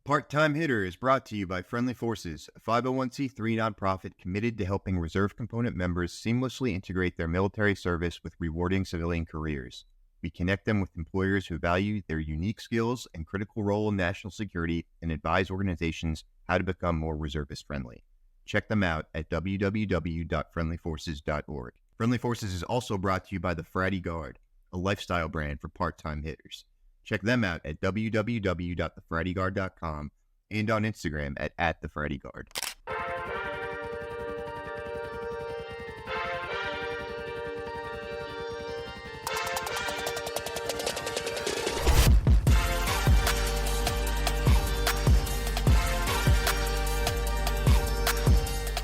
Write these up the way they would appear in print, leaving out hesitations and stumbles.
Part-Time Hitter is brought to you by Friendly Forces, a 501c3 nonprofit committed to helping reserve component members seamlessly integrate their military service with rewarding civilian careers. We connect them with employers who value their unique skills and critical role in national security and advise organizations how to become more reservist-friendly. Check them out at www.friendlyforces.org. Friendly Forces is also brought to you by the Fratty Guard, a lifestyle brand for part-time hitters. Check them out at www.thefrattyguard.com and on Instagram at @thefrattyguard.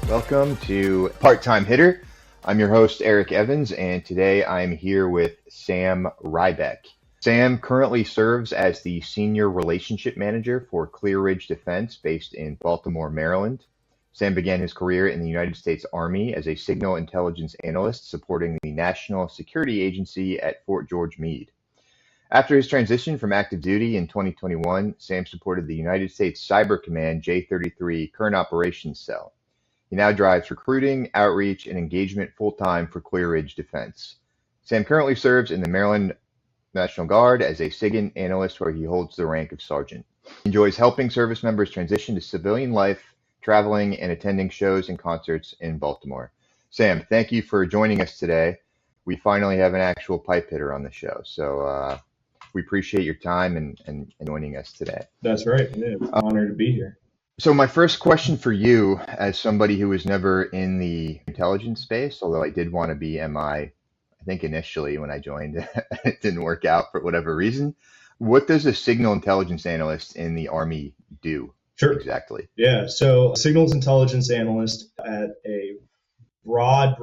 Welcome to Part-Time Hitter. I'm your host, Eric Evans, and today I'm here with Sam Rybeck. Sam currently serves as the Senior Relationship Manager for Clear Ridge Defense based in Baltimore, Maryland. Sam began his career in the United States Army as a Signal Intelligence Analyst supporting the National Security Agency at Fort George Meade. After his transition from active duty in 2021, Sam supported the United States Cyber Command J33 Current Operations Cell. He now drives recruiting, outreach, and engagement full-time for Clear Ridge Defense. Sam currently serves in the Maryland National Guard as a SIGINT analyst where he holds the rank of sergeant. He enjoys helping service members transition to civilian life, traveling and attending shows and concerts in Baltimore. Sam, thank you for joining us today. We finally have an actual pipe hitter on the show, so we appreciate your time and joining us today. That's right. Yeah, it's an honor to be here. So my first question for you, as somebody who was never in the intelligence space, although I did want to be MI, I think initially when I joined, it didn't work out for whatever reason. What does a Signal Intelligence Analyst in the Army do? Sure. Exactly. Yeah. So Signals Intelligence Analyst at a broad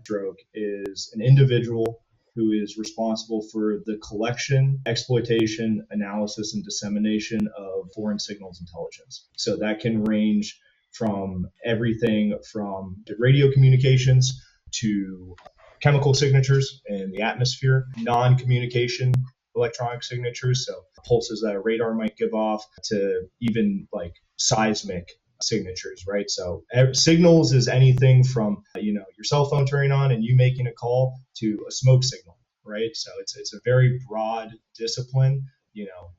stroke is an individual who is responsible for the collection, exploitation, analysis, and dissemination of foreign signals intelligence. So that can range from everything from radio communications to chemical signatures in the atmosphere, non-communication electronic signatures, so pulses that a radar might give off, to even like seismic signatures, right? So signals is anything from your cell phone turning on and you making a call to a smoke signal, right? So it's a very broad discipline.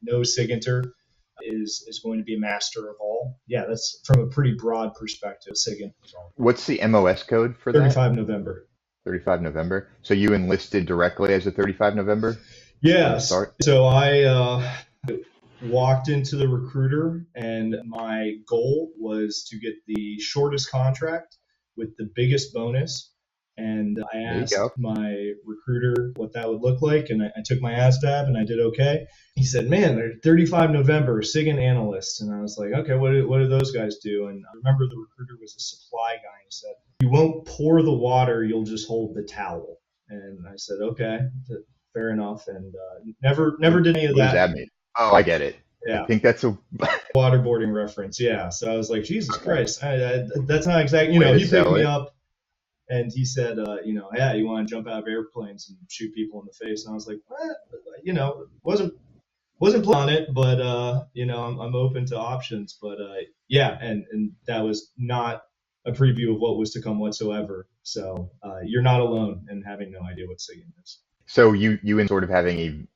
No SIGINTer is going to be a master of all. Yeah, that's from a pretty broad perspective. SIGINT. What's the MOS code for 35 November. 35 November. So you enlisted directly as a 35 November? Yes. So I walked into the recruiter, and my goal was to get the shortest contract with the biggest bonus. And I asked my recruiter what that would look like, and I took my ASVAB, and I did okay. He said, "Man, they're 35 November, SIGINT analyst." And I was like, "Okay, what do those guys do?" And I remember the recruiter was a supply guy, and he said, "You won't pour the water, you'll just hold the towel." And I said, "Okay, fair enough." And never did any of that. What does that mean? Oh, I get it. Yeah. I think that's a waterboarding reference. Yeah. So I was like, Jesus Christ, that's not exactly, he picked me up. And he said, yeah, you want to jump out of airplanes and shoot people in the face? And I was like, wasn't planning on it, but I'm open to options. But yeah, and that was not a preview of what was to come whatsoever. So you're not alone in having no idea what SIGINT is. So you in sort of having a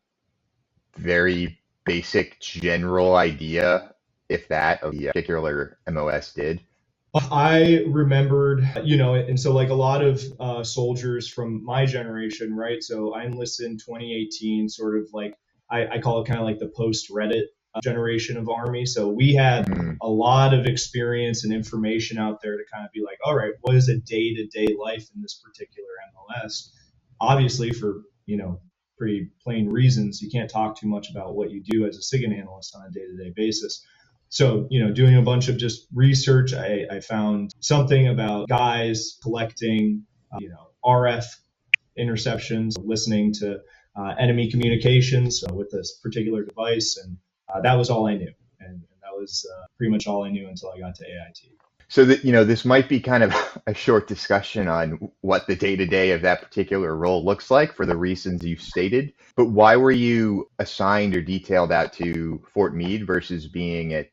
very basic general idea, if that, of the particular MOS did. I remembered, and so like a lot of soldiers from my generation, right? So I enlisted in 2018, sort of like, I call it kind of like the post-Reddit generation of Army. So we had a lot of experience and information out there to kind of be like, all right, what is a day-to-day life in this particular MOS? Obviously, for, pretty plain reasons, you can't talk too much about what you do as a SIGINT analyst on a day-to-day basis. So, doing a bunch of just research, I found something about guys collecting, RF interceptions, listening to enemy communications with this particular device. And that was all I knew. And that was pretty much all I knew until I got to AIT. So that, this might be kind of a short discussion on what the day-to-day of that particular role looks like for the reasons you stated. But why were you assigned or detailed out to Fort Meade versus being at,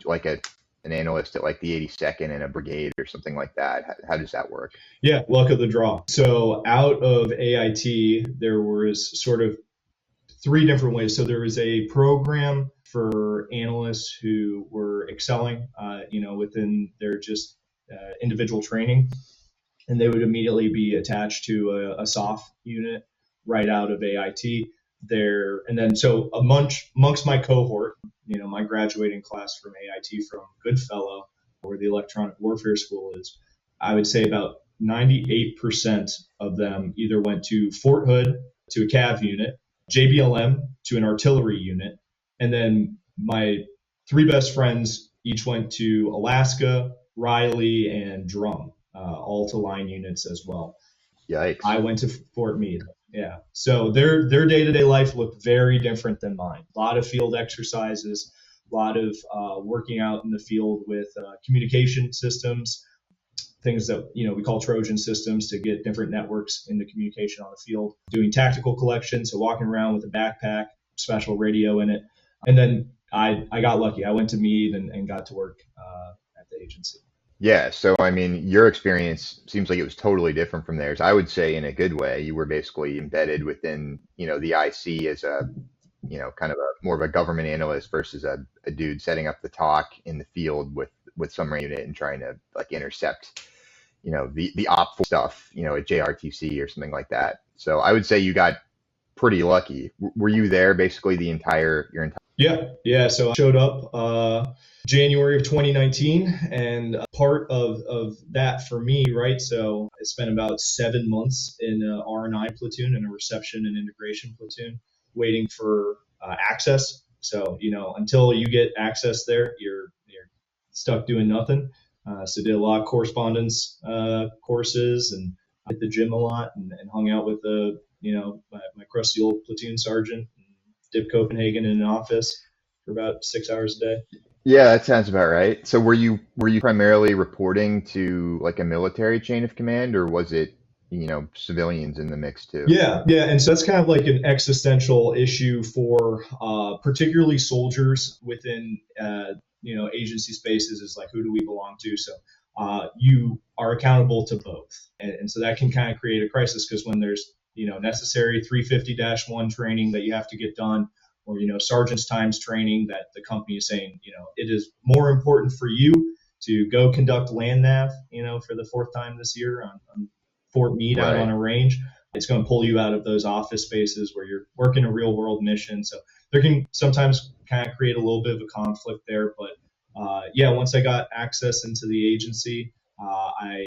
like an analyst at like the 82nd in a brigade or something like that? How does that work? Yeah, luck of the draw. So out of AIT, there was sort of three different ways. So there was a program for analysts who were excelling, within their just individual training, and they would immediately be attached to a SOF unit right out of AIT. There, and then so amongst my cohort, my graduating class from AIT from Goodfellow, where the Electronic Warfare School is, I would say about 98% of them either went to Fort Hood to a CAV unit, JBLM to an artillery unit, and then my three best friends each went to Alaska, Riley, and Drum, all to line units as well. Yikes. I went to Fort Meade. Yeah. So their day-to-day life looked very different than mine. A lot of field exercises, a lot of working out in the field with communication systems, things that we call Trojan systems to get different networks in the communication on the field, doing tactical collection, so walking around with a backpack, special radio in it. And then I got lucky. I went to Meade and got to work at the agency. Yeah, so I mean, your experience seems like it was totally different from theirs. I would say in a good way. You were basically embedded within, the IC as a, kind of a more of a government analyst versus a dude setting up the talk in the field with some unit and trying to like intercept, the op stuff, at JRTC or something like that. So I would say you got pretty lucky. Were you there basically your entire? Yeah. So I showed up January of 2019, and part of that for me, right? So I spent about 7 months in a R&I platoon and a reception and integration platoon, waiting for access. So until you get access there, you're stuck doing nothing. So did a lot of correspondence courses and hit the gym a lot and hung out with my crusty old platoon sergeant. Dip Copenhagen in an office for about 6 hours a day. Yeah, that sounds about right. So were you primarily reporting to like a military chain of command, or was it, civilians in the mix too? Yeah. And so that's kind of like an existential issue for particularly soldiers within agency spaces, is like, who do we belong to? So you are accountable to both. And so that can kind of create a crisis, because when there's necessary 350-1 training that you have to get done, or sergeant's times training that the company is saying it is more important for you to go conduct land nav for the fourth time this year on Fort Meade, Right. out on a range. It's going to pull you out of those office spaces where you're working a real world mission. So there can sometimes kind of create a little bit of a conflict there. But once I got access into the agency, I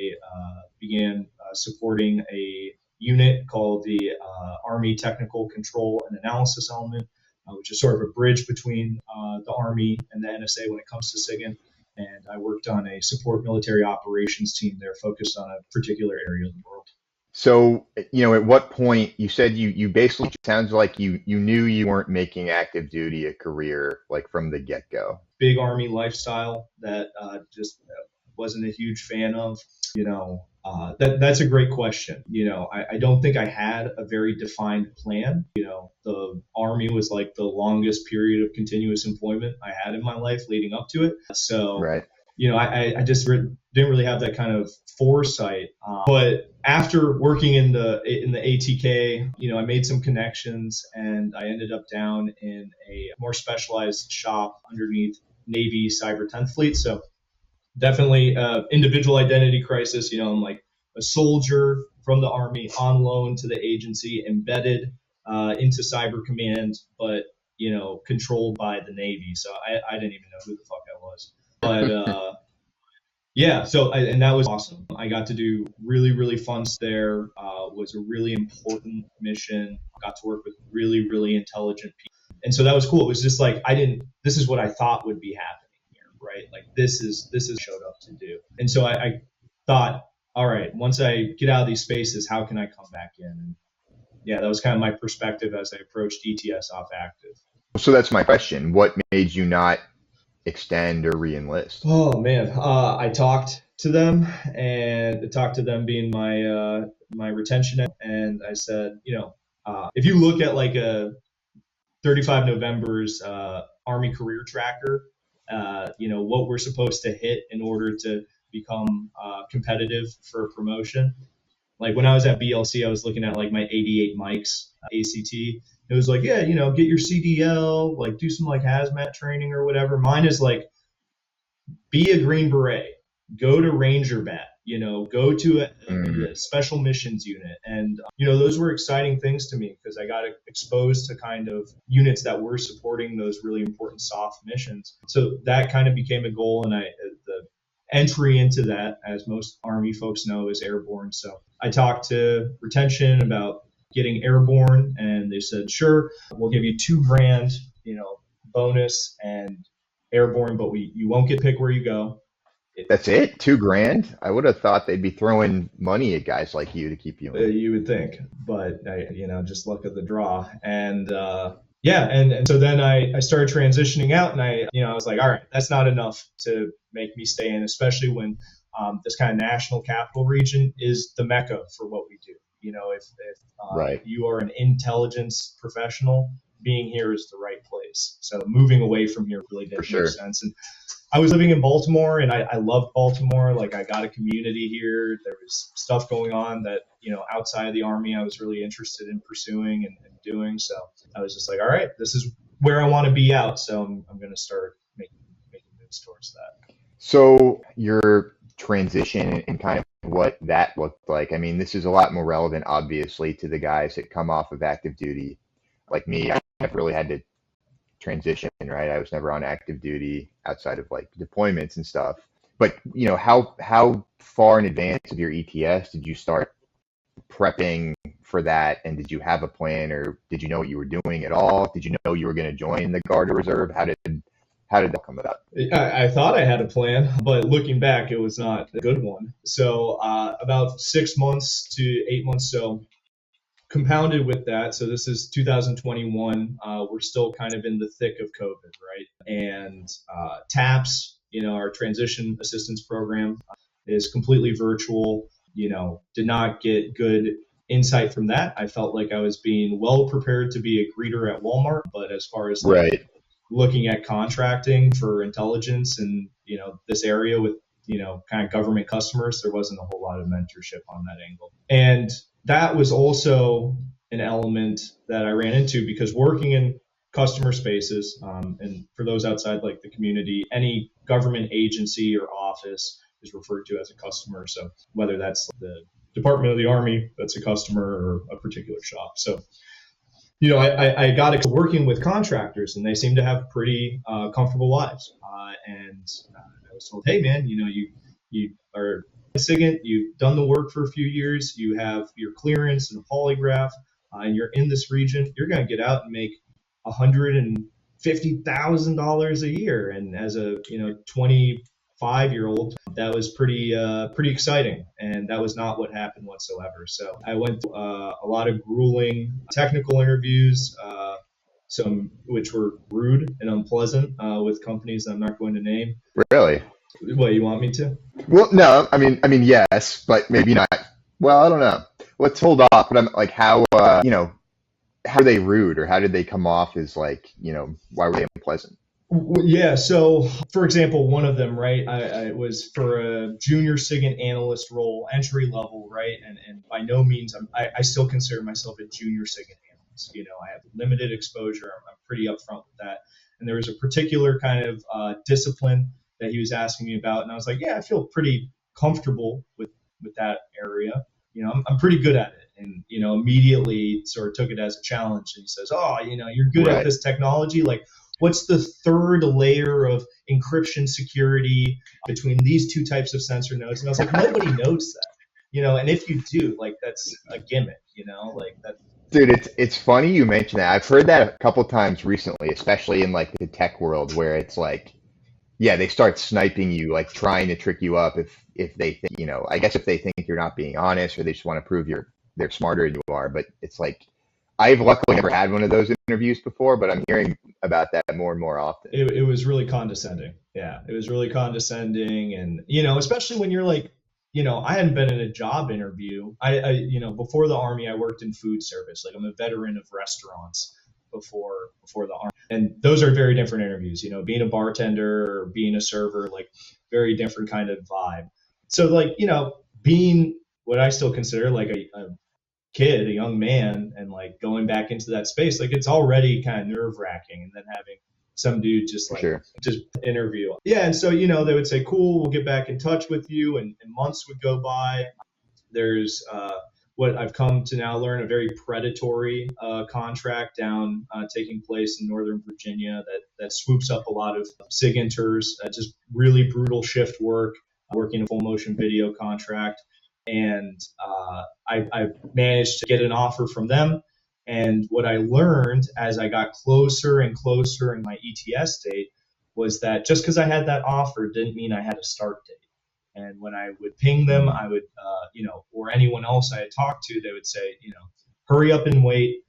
began supporting a unit called the Army Technical Control and Analysis Element, which is sort of a bridge between the Army and the NSA when it comes to SIGINT. And I worked on a support military operations team there focused on a particular area of the world. So, at what point you said you basically, sounds like you knew you weren't making active duty a career like from the get-go. Big Army lifestyle that just wasn't a huge fan of. That's a great question. I don't think I had a very defined plan. The Army was like the longest period of continuous employment I had in my life leading up to it. So, Right. I just didn't really have that kind of foresight. But after working in the ATK, I made some connections, and I ended up down in a more specialized shop underneath Navy Cyber 10th Fleet. So definitely individual identity crisis. I'm like a soldier from the Army on loan to the agency, embedded into Cyber Command, but controlled by the Navy. So I didn't even know who the fuck I was. But and that was awesome. I got to do really, really fun stuff there. Was a really important mission. Got to work with really, really intelligent people, and so that was cool. It was just like this is what I thought would be happening here, right? Like this is showed up to do. And so I thought, all right, once I get out of these spaces, how can I come back in? And yeah, that was kind of my perspective as I approached ETS off active. So that's my question. What made you not extend or re-enlist? Oh man, I talked to them, and talked to them being my retention, and I said, if you look at like a 35 November's Army career tracker, what we're supposed to hit in order to become competitive for promotion. Like when I was at BLC, I was looking at like my 88 mics ACT. It was like, yeah, get your CDL, like do some like hazmat training or whatever. Mine is like, be a Green Beret, go to Ranger Bat, go to a special missions unit. And, those were exciting things to me because I got exposed to kind of units that were supporting those really important soft missions. So that kind of became a goal. And the entry into that, as most Army folks know, is airborne. So I talked to retention about getting airborne, and they said, sure, we'll give you $2,000, bonus and airborne, but you won't get picked where you go. That's it? $2,000? I would have thought they'd be throwing money at guys like you to keep you in. You would think, but just luck of the draw. And and so then I started transitioning out, and I was like, all right, that's not enough to make me stay in, especially when this kind of national capital region is the mecca for what we do. If Right. you are an intelligence professional, being here is the right place. So moving away from here really didn't make sense. And I was living in Baltimore, and I loved Baltimore. Like I got a community here. There was stuff going on that, outside of the Army, I was really interested in pursuing and doing. So I was just like, all right, this is where I want to be out. So I'm going to start making moves towards that. So your transition and kind of what that looked like. I mean, this is a lot more relevant, obviously, to the guys that come off of active duty. Like me, I never really had to transition, right? I was never on active duty outside of like deployments and stuff. But how far in advance of your ETS did you start prepping for that? And did you have a plan, or did you know what you were doing at all? Did you know you were going to join the Guard or Reserve? How did that come about? I thought I had a plan, but looking back, it was not a good one. So about 6 months to 8 months, so compounded with that. So this is 2021. We're still kind of in the thick of COVID, right? And TAPS, our transition assistance program, is completely virtual. Did not get good insight from that. I felt like I was being well prepared to be a greeter at Walmart, but as far as Right. looking at contracting for intelligence and this area with kind of government customers, there wasn't a whole lot of mentorship on that angle. And that was also an element that I ran into because working in customer spaces, and for those outside like the community, any government agency or office is referred to as a customer. So whether that's the Department of the Army, that's a customer, or a particular shop. So I got to working with contractors, and they seem to have pretty comfortable lives. And I was told, hey, man, you are a SIGINT, you've done the work for a few years, you have your clearance and a polygraph, and you're in this region, you're going to get out and make $150,000 a year. And as a 25-year-old, that was pretty exciting, and that was not what happened whatsoever. So I went through a lot of grueling technical interviews, some which were rude and unpleasant, with companies that I'm not going to name. Really? What, you want me to? Well, no, I mean, yes, but maybe not. Well, I don't know. Let's hold off. But I'm like, how are they rude, or how did they come off as like, why were they unpleasant? Yeah. So, for example, one of them, right, I was for a junior SIGINT analyst role, entry level, right, and by no means I still consider myself a junior SIGINT analyst. I have limited exposure. I'm pretty upfront with that. And there was a particular kind of discipline that he was asking me about, and I was like, yeah, I feel pretty comfortable with that area. I'm pretty good at it. And immediately sort of took it as a challenge. And he says, oh, you're good Right. at this technology. Like, what's the third layer of encryption security between these two types of sensor nodes? And I was like, nobody knows that. And if you do, like, that's a gimmick. Like that. Dude, it's funny you mention that. I've heard that a couple times recently, especially in like the tech world, where it's like, yeah, they start sniping you, like trying to trick you up if they think, I guess if they think you're not being honest, or they just want to prove they're smarter than you are. But it's like, I've luckily never had one of those interviews before, but I'm hearing about that more and more often. It was really condescending. Yeah, it was really condescending, and especially when you're like, I hadn't been in a job interview. Before the Army, I worked in food service. Like I'm a veteran of restaurants before the Army, and those are very different interviews. Being a bartender or being a server, like very different kind of vibe. So like being what I still consider like a kid, a young man, and like going back into that space, like it's already kind of nerve wracking. And then having some dude just For like sure. just interview. Yeah. And so, they would say, cool, we'll get back in touch with you. And months would go by. There's what I've come to now learn, a very predatory contract down taking place in Northern Virginia that swoops up a lot of SIGinters, just really brutal shift work, working a full motion video contract. And I managed to get an offer from them. And what I learned as I got closer and closer in my ETS date was that just because I had that offer didn't mean I had a start date. And when I would ping them, I would, or anyone else I had talked to, they would say, hurry up and wait.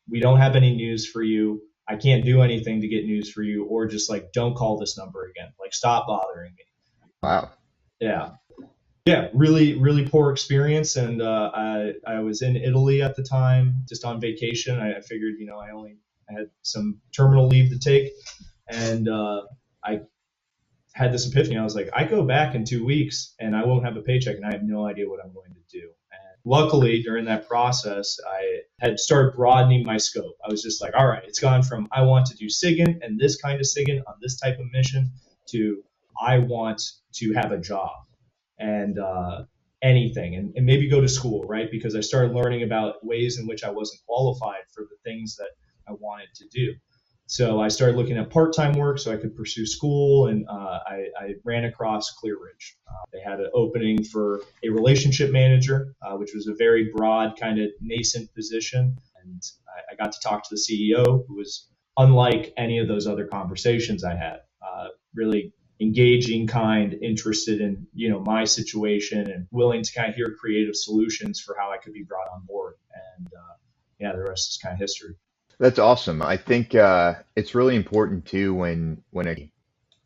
We don't have any news for you. I can't do anything to get news for you, or just like, don't call this number again. Like, stop bothering me. Wow. Yeah. Yeah, really, really poor experience. And I was in Italy at the time, just on vacation. I figured, I had some terminal leave to take. And I had this epiphany. I was like, I go back in 2 weeks and I won't have a paycheck and I have no idea what I'm going to do. And luckily, during that process, I had started broadening my scope. I was just like, all right, it's gone from I want to do SIGINT and this kind of SIGINT on this type of mission to I want to have a job and anything and maybe go to school, right? Because I started learning about ways in which I wasn't qualified for the things that I wanted to do. So I started looking at part-time work so I could pursue school, and I ran across Clear Ridge. They had an opening for a relationship manager, which was a very broad kind of nascent position. And I got to talk to the CEO, who was unlike any of those other conversations I had. Really engaging, kind, interested in my situation, and willing to kind of hear creative solutions for how I could be brought on board. And the rest is kind of history. That's awesome. I think it's really important too when it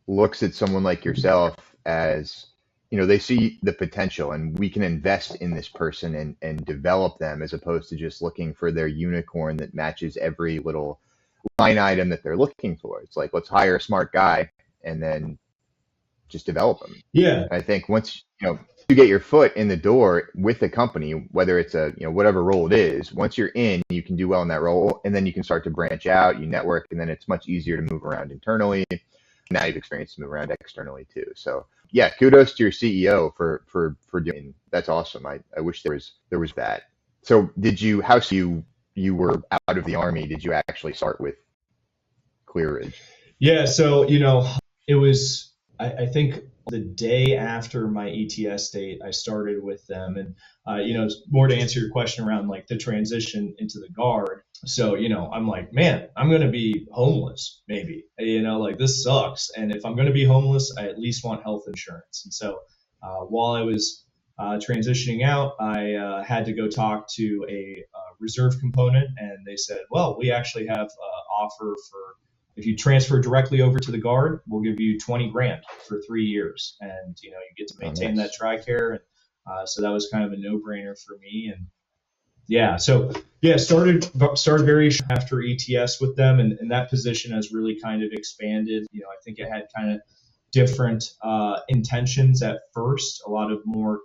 looks at someone like yourself as, they see the potential and we can invest in this person and develop them, as opposed to just looking for their unicorn that matches every little line item that they're looking for. It's like, let's hire a smart guy and then just develop them. Yeah. I think once, you get your foot in the door with the company, whether it's a, whatever role it is, once you're in, you can do well in that role, and then you can start to branch out, you network, and then it's much easier to move around internally. Now you've experienced to move around externally too. So yeah, kudos to your CEO for doing, that's awesome. I wish there was that. So you were out of the Army, did you actually start with Clear Ridge? Yeah. So, it was, I think the day after my ETS date, I started with them. And, more to answer your question around like the transition into the Guard. So, I'm like, man, I'm going to be homeless, maybe, like this sucks. And if I'm going to be homeless, I at least want health insurance. And so while I was transitioning out, I had to go talk to a reserve component. And they said, well, we actually have an offer for, if you transfer directly over to the Guard, we'll give you $20,000 for 3 years, and you get to maintain that TRICARE. And so that was kind of a no-brainer for me. And started very after ETS with them, and that position has really kind of expanded. I think it had kind of different intentions at first, a lot of more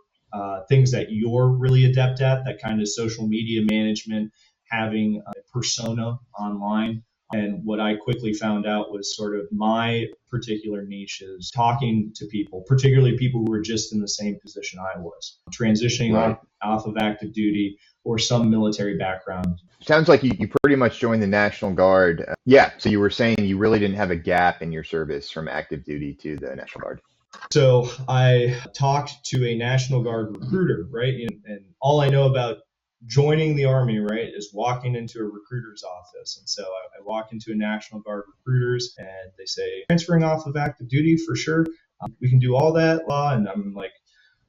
things that you're really adept at, that kind of social media management, having a persona online. And what I quickly found out was sort of my particular niche is talking to people, particularly people who were just in the same position I was, transitioning Right. off of active duty or some military background. Sounds like you pretty much joined the National Guard. Yeah, so you were saying you really didn't have a gap in your service from active duty to the National Guard. So I talked to a National Guard recruiter, right? And all I know about joining the Army, right, is walking into a recruiter's office. And so I walk into a National Guard recruiters and they say, transferring off of active duty for sure. We can do all that. And I'm like,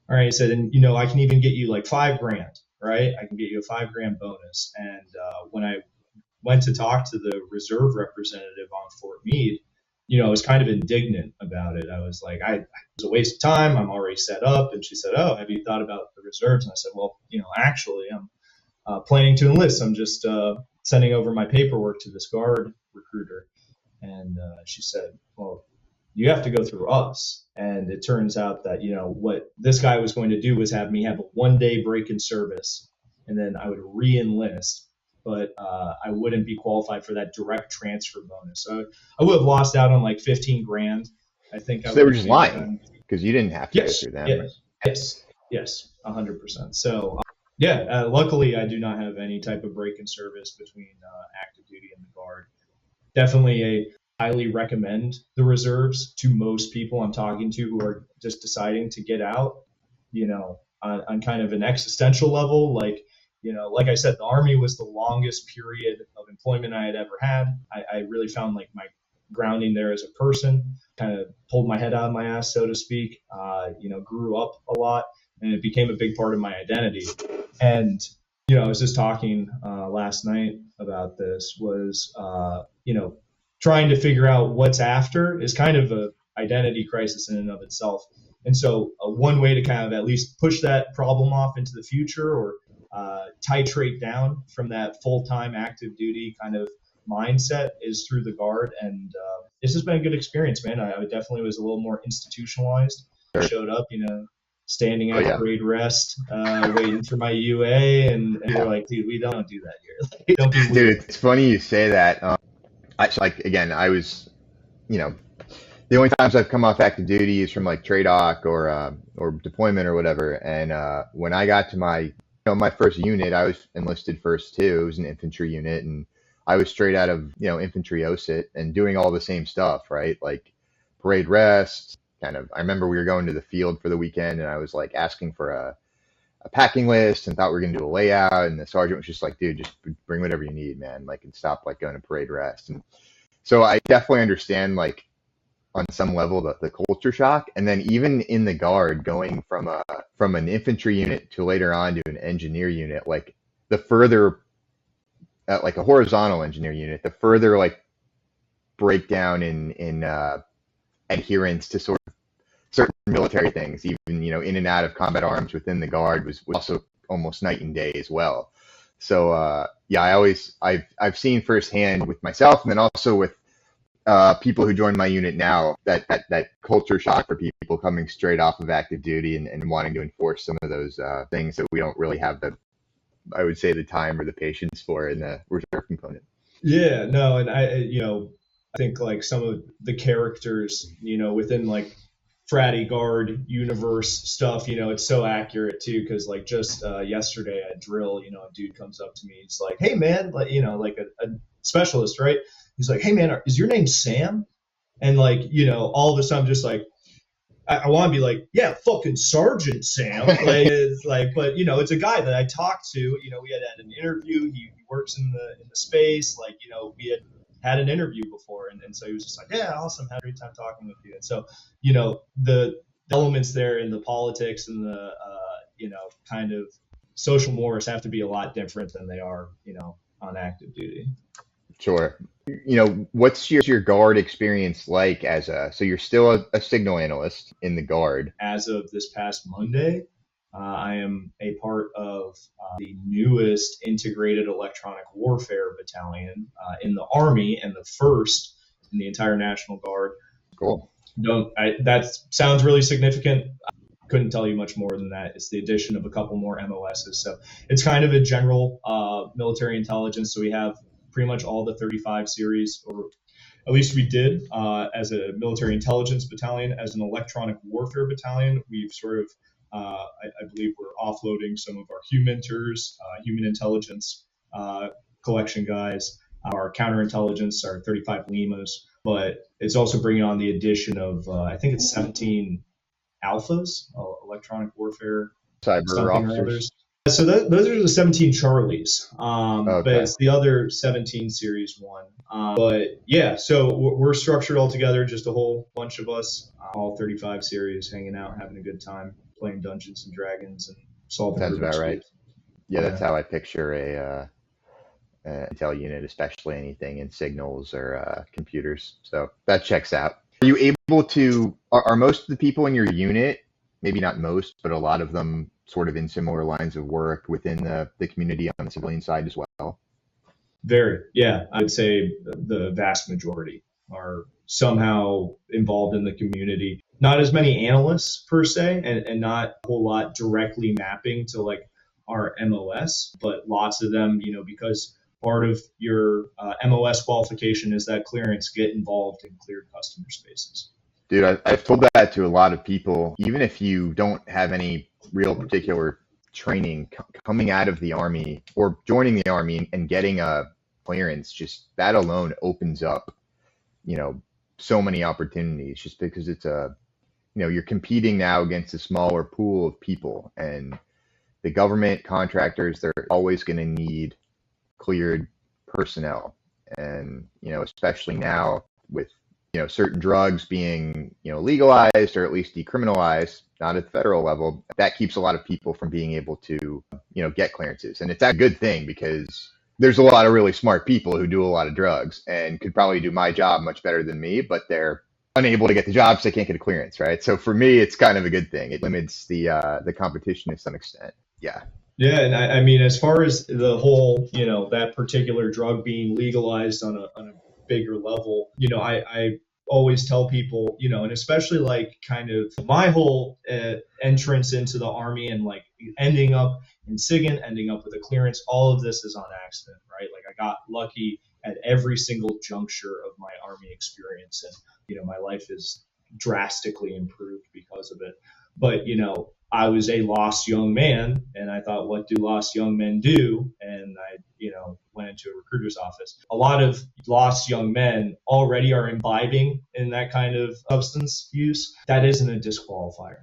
all right, I said, and I can even get you like $5,000, right? I can get you a $5,000 bonus. And when I went to talk to the reserve representative on Fort Meade, I was kind of indignant about it. I was like, it was a waste of time. I'm already set up. And she said, oh, have you thought about the reserves? And I said, well, actually, I'm planning to enlist. I'm just sending over my paperwork to this guard recruiter. And she said, well, you have to go through us. And it turns out that, what this guy was going to do was have me have a 1-day break in service, and then I would re-enlist, but I wouldn't be qualified for that direct transfer bonus. So I would have lost out on like $15,000. I think. So they were just lying because you didn't have to go through them. Yes, 100%. So luckily I do not have any type of break in service between active duty and the guard. Definitely highly recommend the reserves to most people I'm talking to who are just deciding to get out, on kind of an existential level. Like I said, the Army was the longest period of employment I had ever had. I really found like my grounding there as a person, kind of pulled my head out of my ass, so to speak, grew up a lot, and it became a big part of my identity. And, I was just talking last night about this, was, trying to figure out what's after is kind of a identity crisis in and of itself. And so one way to kind of at least push that problem off into the future, or titrate down from that full-time active duty kind of mindset, is through the guard. And this has been a good experience, man. I definitely was a little more institutionalized. Sure. I showed up, standing at parade rest, waiting for my UA, and they're like, dude, we don't do that here. Like, don't be weird. Dude, it's funny you say that. I was, the only times I've come off active duty is from like TRADOC or deployment or whatever. And when I got to my first unit, I was enlisted first too. It was an infantry unit, and I was straight out of infantry OSIT and doing all the same stuff, right? Like parade rest. I remember we were going to the field for the weekend, and I was like asking for a packing list and thought we were gonna do a layout, and the sergeant was just like, dude, just bring whatever you need, man, like, and stop like going to parade rest. And so I definitely understand, like, on some level, the culture shock. And then even in the guard, going from an infantry unit to later on to an engineer unit, like the further like a horizontal engineer unit, the further like breakdown in adherence to sort of certain military things, even in and out of combat arms within the guard, was also almost night and day as well. So I've seen firsthand with myself, and then also with people who join my unit now, that culture shock for people coming straight off of active duty and wanting to enforce some of those things that we don't really have the time or the patience for in the reserve component. Yeah, no, and I think like some of the characters, within like fratty guard universe stuff, it's so accurate too, because like just yesterday at drill, a dude comes up to me, he's like, hey man, like like a specialist, right? He's like, hey man, is your name Sam? And like, all of a sudden I'm just like, I want to be like, yeah, fucking Sergeant Sam. Like, it's like, but it's a guy that I talked to. We had an interview. He works in the space. Like, we had an interview before, and so he was just like, yeah, awesome, had a great time talking with you. And so, the elements there in the politics and the kind of social mores have to be a lot different than they are, on active duty. Sure. What's your guard experience like so you're still a signal analyst in the guard? As of this past Monday, I am a part of the newest integrated electronic warfare battalion in the Army, and the first in the entire National Guard. Cool. That sounds really significant. I couldn't tell you much more than that. It's the addition of a couple more MOSs. So it's kind of a general military intelligence. So we have pretty much all the 35 series, or at least we did as a military intelligence battalion. As an electronic warfare battalion, we've sort of, I believe we're offloading some of our HUMINTers, human intelligence collection guys, our counterintelligence, our 35 Limas, but it's also bringing on the addition of, I think it's 17 alphas, electronic warfare, cyber officers. So those are the 17 Charlies, Okay. but it's the other 17 Series 1. But yeah, so we're structured all together, just a whole bunch of us, all 35 series, hanging out, having a good time, playing Dungeons and Dragons and solving. Sounds about right. Yeah, that's Yeah. how I picture a intel unit, especially anything in signals or computers. So that checks out. Are you able to? Are most of the people in your unit, maybe not most, but a lot of them, sort of in similar lines of work within the community on the civilian side as well? Very, yeah. I would say the vast majority are somehow involved in the community. Not as many analysts per se, and not a whole lot directly mapping to like our MOS, but lots of them, because part of your MOS qualification is that clearance, get involved in cleared customer spaces. Dude, I've told that to a lot of people. Even if you don't have any real particular training coming out of the Army or joining the Army and getting a clearance, just that alone opens up, you know, so many opportunities just because you're competing now against a smaller pool of people, and the government contractors, they're always going to need cleared personnel. And, especially now with, certain drugs being, legalized or at least decriminalized, not at the federal level, that keeps a lot of people from being able to, get clearances. And it's a good thing because there's a lot of really smart people who do a lot of drugs and could probably do my job much better than me, but they're unable to get the jobs, so they can't get a clearance, right? So for me, it's kind of a good thing. It limits the competition to some extent. Yeah. Yeah, and I mean, as far as the whole, that particular drug being legalized on a bigger level, I always tell people, and especially like kind of my whole entrance into the Army and like ending up in SIGINT, ending up with a clearance, all of this is on accident, right? Like I got lucky at every single juncture of my Army experience, and my life is drastically improved because of it. But I was a lost young man, and I thought, what do lost young men do? And I, went into a recruiter's office. A lot of lost young men already are imbibing in that kind of substance use. That isn't a disqualifier.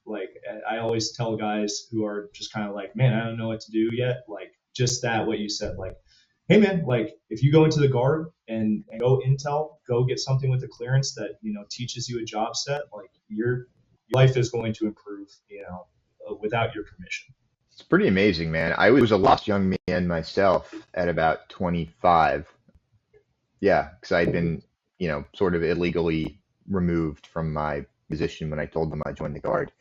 Like I always tell guys who are just kind of like, man, I don't know what to do yet. Like just that, what you said, like, hey man, like if you go into the guard and go intel, go get something with the clearance that teaches you a job set, like your life is going to improve, without your permission. It's pretty amazing, man. I was a lost young man myself at about 25. Yeah, because I'd been, sort of illegally removed from my position when I told them I joined the guard.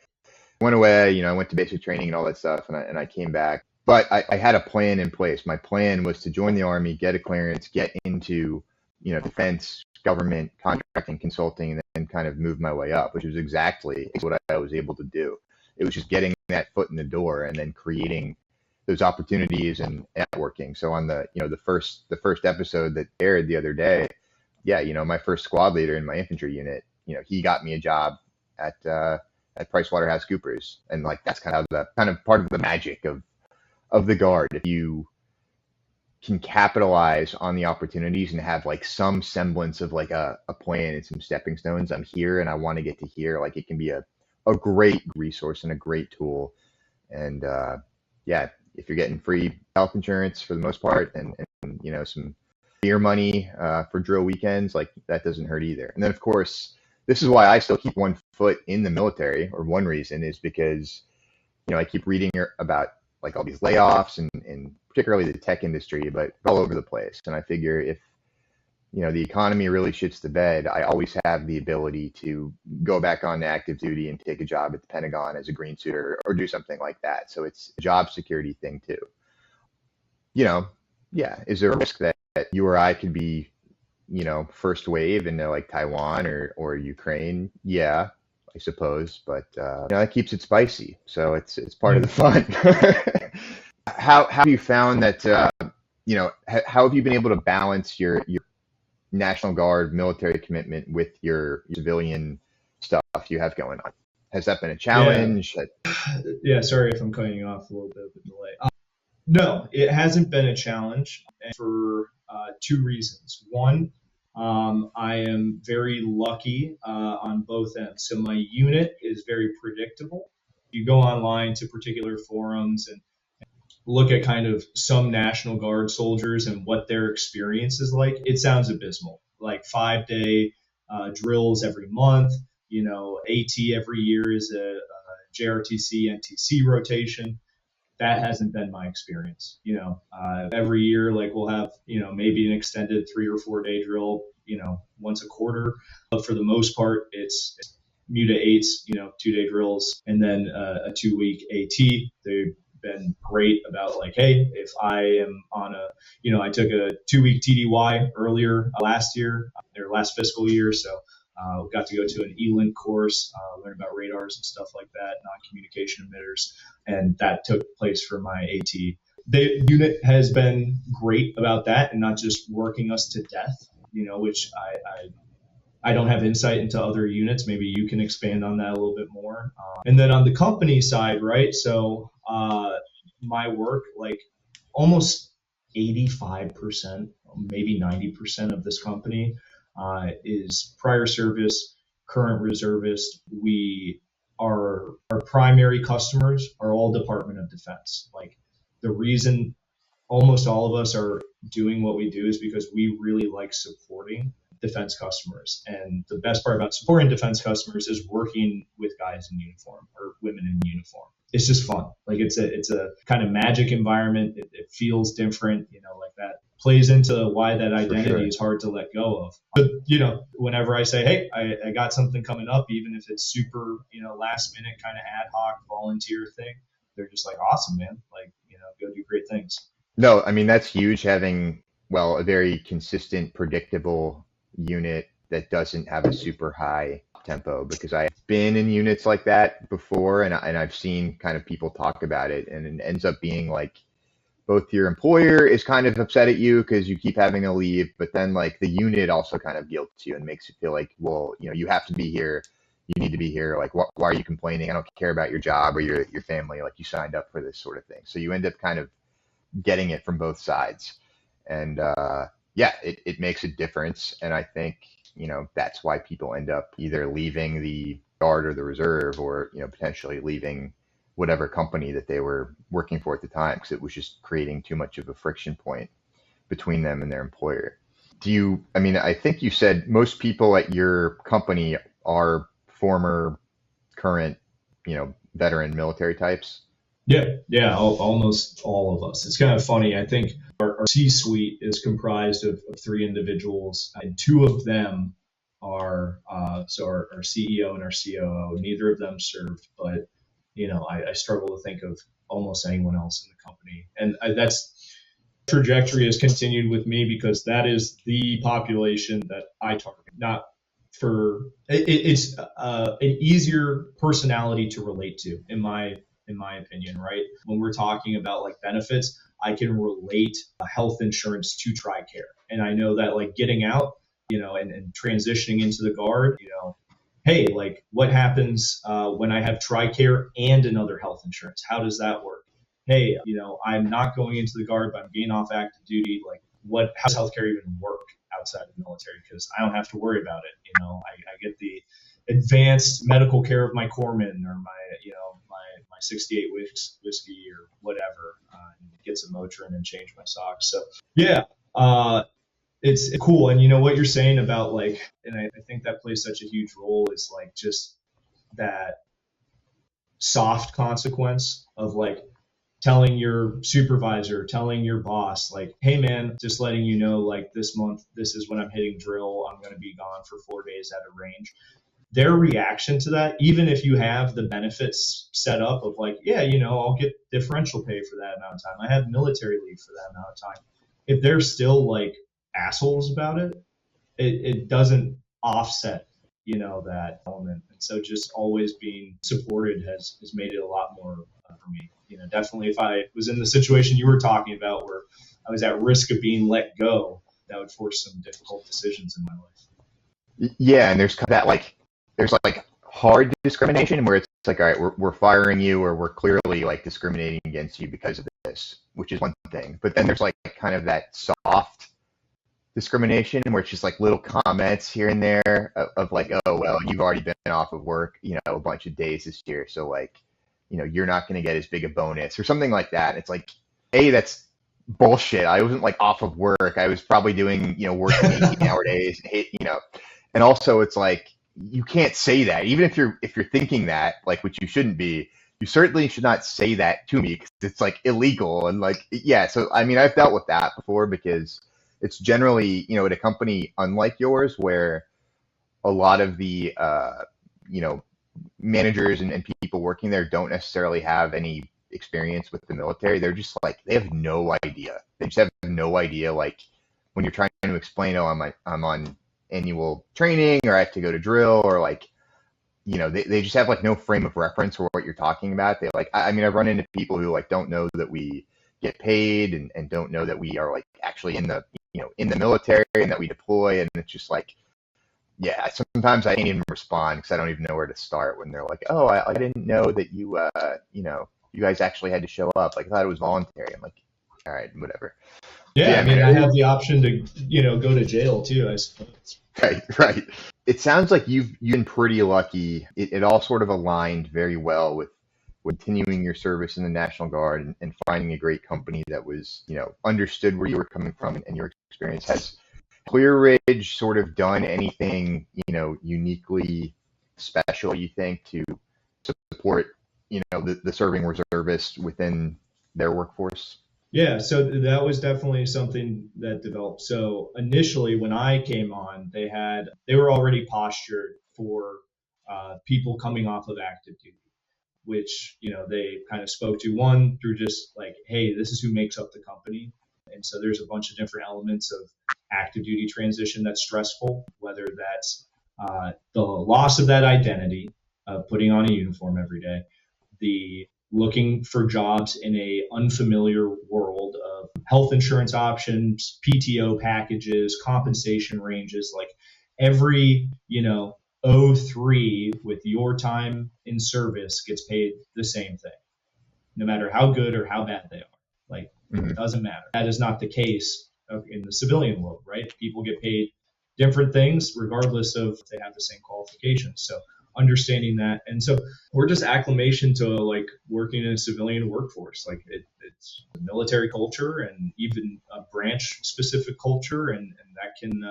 Went away, I went to basic training and all that stuff, and I came back. But I had a plan in place. My plan was to join the Army, get a clearance, get into, defense, government, contracting, consulting, and then kind of move my way up, which was exactly what I was able to do. It was just getting that foot in the door and then creating those opportunities and networking. So on the first episode that aired the other day, yeah, my first squad leader in my infantry unit, he got me a job at PricewaterhouseCoopers, and like that's kind of part of the magic of the guard. If you can capitalize on the opportunities and have like some semblance of like a plan and some stepping stones, I'm here and I want to get to here. Like it can be a great resource and a great tool. And yeah, if you're getting free health insurance for the most part, and some beer money for drill weekends, like that doesn't hurt either. And then of course, this is why I still keep one foot in the military, or one reason is because I keep reading about like all these layoffs and particularly the tech industry, but all over the place. And I figure if the economy really shits the bed, I always have the ability to go back on active duty and take a job at the Pentagon as a green suiter or do something like that. So it's a job security thing too. Yeah. Is there a risk that you or I could be, first wave into like Taiwan or Ukraine? Yeah, I suppose, but that keeps it spicy. So it's part of the fun. How have you found that? How have you been able to balance your National Guard military commitment with your civilian stuff you have going on? Has that been a challenge? Yeah, sorry if I'm cutting you off, a little bit of a delay. No, it hasn't been a challenge, and for two reasons. One, I am very lucky on both ends. So my unit is very predictable. You go online to particular forums and look at kind of some National Guard soldiers and what their experience is like, it sounds abysmal. Like 5-day drills every month, AT every year is a JRTC, NTC rotation. that hasn't been my experience. Every year, like we'll have, maybe an extended 3 or 4 day drill, once a quarter. But for the most part, it's Meade 8s, 2-day drills, and then a 2-week AT. They've been great about like, hey, if I am on I took a 2-week TDY earlier last year, or last fiscal year. So got to go to an E-Link course, learn about radars and stuff like that, non-communication emitters, and that took place for my AT. The unit has been great about that and not just working us to death, which I don't have insight into other units. Maybe you can expand on that a little bit more. And then on the company side, right? So my work, like almost 85%, maybe 90% of this company is prior service, current reservist. Our primary customers are all Department of Defense. Like the reason almost all of us are doing what we do is because we really like supporting defense customers. And the best part about supporting defense customers is working with guys in uniform or women in uniform. It's just fun. Like it's a kind of magic environment. It feels different, like that plays into why that identity is hard to let go of. But, whenever I say, hey, I got something coming up, even if it's super, last minute kind of ad hoc volunteer thing, they're just like, awesome, man. Like, go do great things. No, I mean, that's huge, having, a very consistent, predictable unit that doesn't have a super high tempo, because I've been in units like that before, and I've seen kind of people talk about it, and it ends up being like both your employer is kind of upset at you because you keep having to leave, but then like the unit also kind of guilts you and makes you feel like, well, you have to be here. You need to be here. Like, why are you complaining? I don't care about your job or your family. Like, you signed up for this sort of thing. So you end up kind of getting it from both sides. And it makes a difference. And I think, that's why people end up either leaving the Guard or the Reserve, or, potentially leaving whatever company that they were working for at the time, because it was just creating too much of a friction point between them and their employer. I think you said most people at your company are former, current, veteran military types. Yeah, almost all of us. It's kind of funny. I think our C-suite is comprised of 3 individuals, and 2 of them are our CEO and our COO. Neither of them served, but I struggle to think of almost anyone else in the company, and that's trajectory has continued with me because that is the population that I target. Not for it's an easier personality to relate to, in my opinion, right? When we're talking about like benefits, I can relate health insurance to TRICARE. And I know that like getting out, and transitioning into the Guard, hey, like what happens when I have TRICARE and another health insurance? How does that work? Hey, I'm not going into the Guard, but I'm getting off active duty. Like how does healthcare even work outside of the military? Because I don't have to worry about it. I get the advanced medical care of my corpsman, or my 68 whiskey or whatever, and get some Motrin and change my socks. So yeah, it's cool. And what you're saying about like, and I think that plays such a huge role, is like just that soft consequence of like telling your supervisor, telling your boss, like, hey man, just letting you know, like this month, this is when I'm hitting drill. I'm going to be gone for 4 days at a range. Their reaction to that, even if you have the benefits set up of like, yeah, I'll get differential pay for that amount of time. I have military leave for that amount of time. If they're still like assholes about it, it doesn't offset, that element. And so just always being supported has made it a lot more for me. Definitely if I was in the situation you were talking about where I was at risk of being let go, that would force some difficult decisions in my life. Yeah, and there's hard discrimination where it's like, all right, we're firing you, or we're clearly like discriminating against you because of this, which is one thing. But then there's like kind of that soft discrimination where it's just like little comments here and there of like, oh, well, you've already been off of work, a bunch of days this year. So like, you're not going to get as big a bonus or something like that. It's like, A, that's bullshit. I wasn't like off of work. I was probably doing, working 18-hour days, and also it's like, you can't say that. Even if you're thinking that, like, which you shouldn't be, you certainly should not say that to me because it's like illegal and like, yeah. So, I mean, I've dealt with that before because it's generally, at a company unlike yours where a lot of the, you know, managers and people working there don't necessarily have any experience with the military. They're just like, they have no idea. They just have no idea. Like when you're trying to explain, oh, I'm on annual training or I have to go to drill or like, they just have like no frame of reference for what you're talking about. They like, I mean, I've run into people who like don't know that we get paid and don't know that we are like actually in the, in the military and that we deploy. And it's just like, yeah, sometimes I can't even respond because I don't even know where to start when they're like, oh, I didn't know that you guys actually had to show up. Like I thought it was voluntary. I'm like, all right, whatever. Yeah, I mean, I have the option to, go to jail too, I suppose. Right. It sounds like you've been pretty lucky. It all sort of aligned very well with continuing your service in the National Guard and finding a great company that was, understood where you were coming from and your experience. Has Clear Ridge sort of done anything, uniquely special, you think, to support, the serving reservists within their workforce? Yeah, so that was definitely something that developed. So initially, when I came on, they were already postured for people coming off of active duty, which they kind of spoke to one through just like, hey, this is who makes up the company, and so there's a bunch of different elements of active duty transition that's stressful, whether that's the loss of that identity of putting on a uniform every day, the looking for jobs in a unfamiliar world of health insurance options, PTO packages, compensation ranges, like every, O3 with your time in service gets paid the same thing, no matter how good or how bad they are. Like, it doesn't matter. That is not the case in the civilian world, right? People get paid different things regardless of if they have the same qualifications. So understanding that. And so we're just acclimation to like working in a civilian workforce. Like it's the military culture and even a branch specific culture. And that can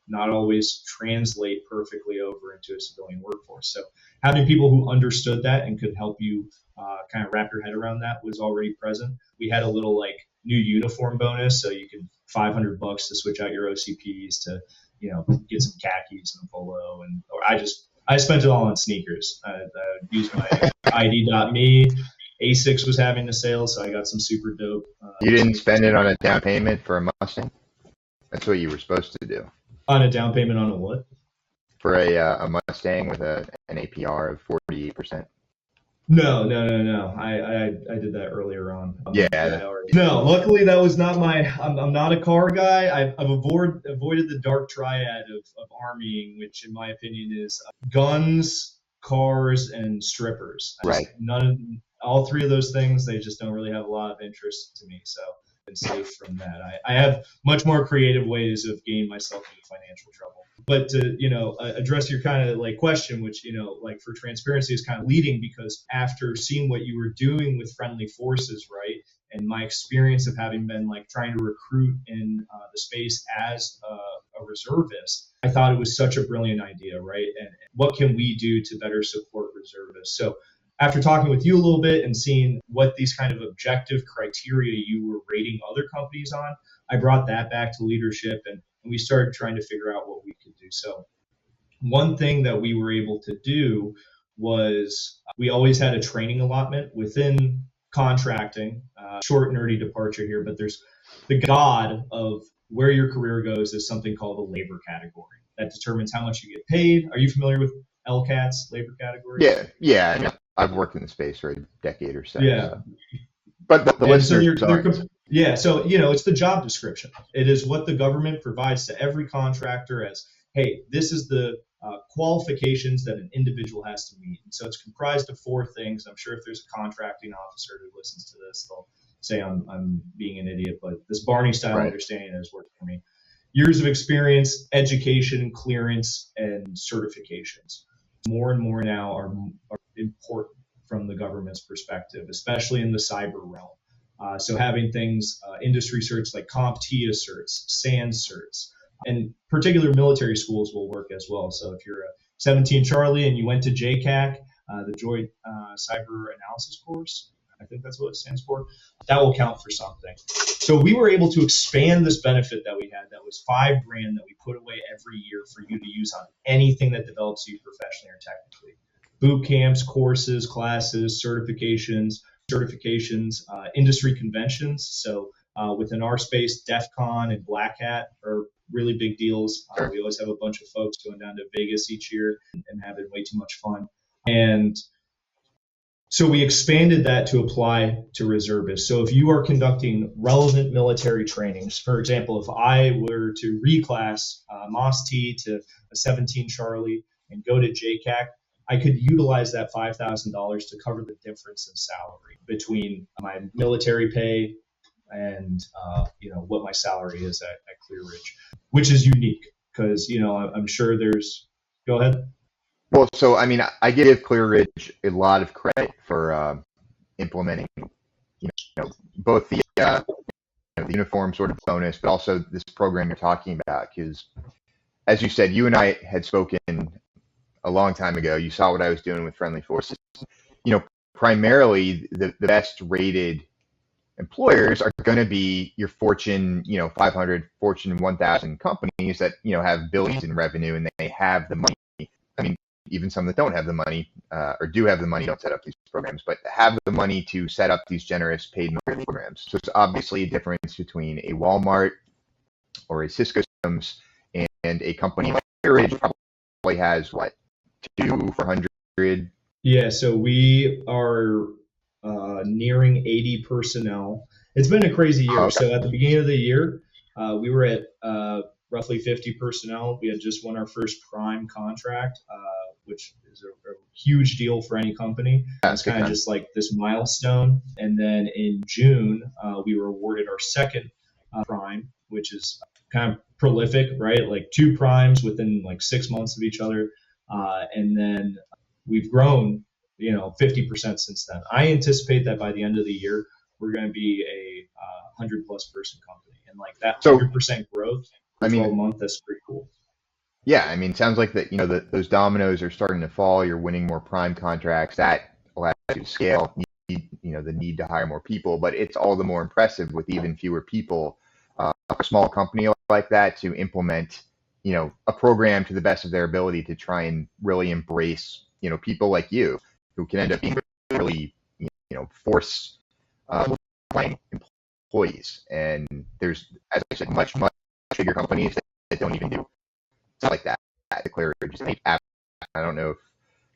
not always translate perfectly over into a civilian workforce. So having people who understood that and could help you kind of wrap your head around that was already present. We had a little like new uniform bonus. So you could $500 to switch out your OCPs to, get some khakis and a polo. And or I spent it all on sneakers. I used my ID.me. A6 was having a sale, so I got some super dope. You didn't spend it on a down payment for a Mustang? That's what you were supposed to do. On a down payment on a what? For a Mustang with an APR of 48%. No. I did that earlier on. Yeah. No, luckily that was not I'm not a car guy. I've avoided the dark triad of armying, which in my opinion is guns, cars, and strippers. Right. All three of those things, they just don't really have a lot of interest to me. So I've been safe from that. I have much more creative ways of getting myself into financial trouble. But to, address your kind of like question, which, like for transparency is kind of leading, because after seeing what you were doing with friendly forces, right, and my experience of having been like trying to recruit in the space as a reservist, I thought it was such a brilliant idea, right? And what can we do to better support reservists? So after talking with you a little bit and seeing what these kind of objective criteria you were rating other companies on, I brought that back to leadership and we started trying to figure out what we could do. So one thing that we were able to do was we always had a training allotment within contracting. Short nerdy departure here, but there's the god of where your career goes is something called a labor category that determines how much you get paid. Are you familiar with LCAT's labor category? Yeah. I mean, I've worked in the space for a decade or so. Yeah. So. But the listeners yeah, so it's the job description. It is what the government provides to every contractor as, hey, this is the qualifications that an individual has to meet. And so it's comprised of four things. I'm sure if there's a contracting officer who listens to this, they'll say I'm being an idiot, but this Barney style understanding has worked for me. Years of experience, education, clearance, and certifications. More and more now are important from the government's perspective, especially in the cyber realm. So having things, industry certs like CompTIA certs, SANS certs, and particular military schools will work as well. So if you're a 17 Charlie and you went to JCAC, the Joint Cyber Analysis course. I think that's what it stands for. That will count for something. So we were able to expand this benefit that we had. That was $5,000 that we put away every year for you to use on anything that develops you professionally or technically. Boot camps, courses, classes, certifications, industry conventions. So within our space, DEF CON and Black Hat are really big deals. We always have a bunch of folks going down to Vegas each year and having way too much fun. And so we expanded that to apply to reservists. So if you are conducting relevant military trainings, for example, if I were to reclass MOS-T to a 17 Charlie and go to JCAC, I could utilize that $5,000 to cover the difference in salary between my military pay and what my salary is at Clear Ridge, which is unique because I'm sure there's. Go ahead. Well, so I mean, I give Clear Ridge a lot of credit for implementing, both the uniform sort of bonus, but also this program you're talking about. Because, as you said, you and I had spoken a long time ago. You saw what I was doing with Friendly Forces. Primarily the best rated employers are going to be your Fortune, 500, Fortune 1000 companies that have billions in revenue and they have the money. I mean, even some that don't have the money or do have the money don't set up these programs, but have the money to set up these generous paid military programs. So it's obviously a difference between a Walmart or a Cisco Systems and a company like Ridge probably has what, 2 for 100. Yeah, so we are nearing 80 personnel. It's been a crazy year. Okay. So at the beginning of the year, we were at roughly 50 personnel. We had just won our first prime contract, which is a huge deal for any company. It's kind of just like this milestone. And then in June, we were awarded our second prime, which is kind of prolific, right? Like 2 primes within like 6 months of each other. And then we've grown, 50% since then. I anticipate that by the end of the year, we're going to be a 100+ person company. And like that 100% growth for 12 months, that's pretty cool. Yeah, I mean, it sounds like that, those dominoes are starting to fall. You're winning more prime contracts. That allows you to scale, the need to hire more people, but it's all the more impressive with even fewer people, a small company like that to implement, a program to the best of their ability to try and really embrace, people like you who can end up being really, force playing employees. And there's, as I said, much bigger companies that don't even do stuff like that. The Clear Ridge, I don't know if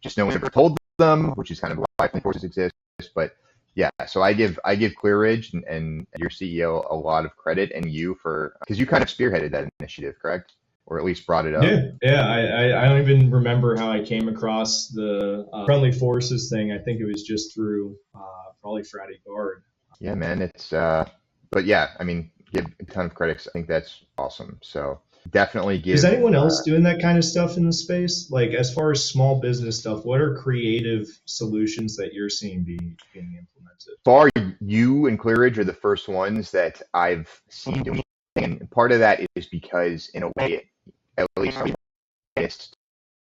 just no one ever told them, which is kind of why Friendly Forces exist. But yeah, so I give Clear Ridge and your CEO a lot of credit, and you because you kind of spearheaded that initiative, correct? Or at least brought it up. Yeah. I don't even remember how I came across the Friendly Forces thing. I think it was just through probably Friday Guard. Yeah, man. It's but yeah, I mean, give a ton of credit. I think that's awesome. So definitely give. Is anyone else doing that kind of stuff in the space? Like as far as small business stuff, what are creative solutions that you're seeing being implemented? Far, you and Clear Ridge are the first ones that I've seen doing, and part of that is because in a way, at least biased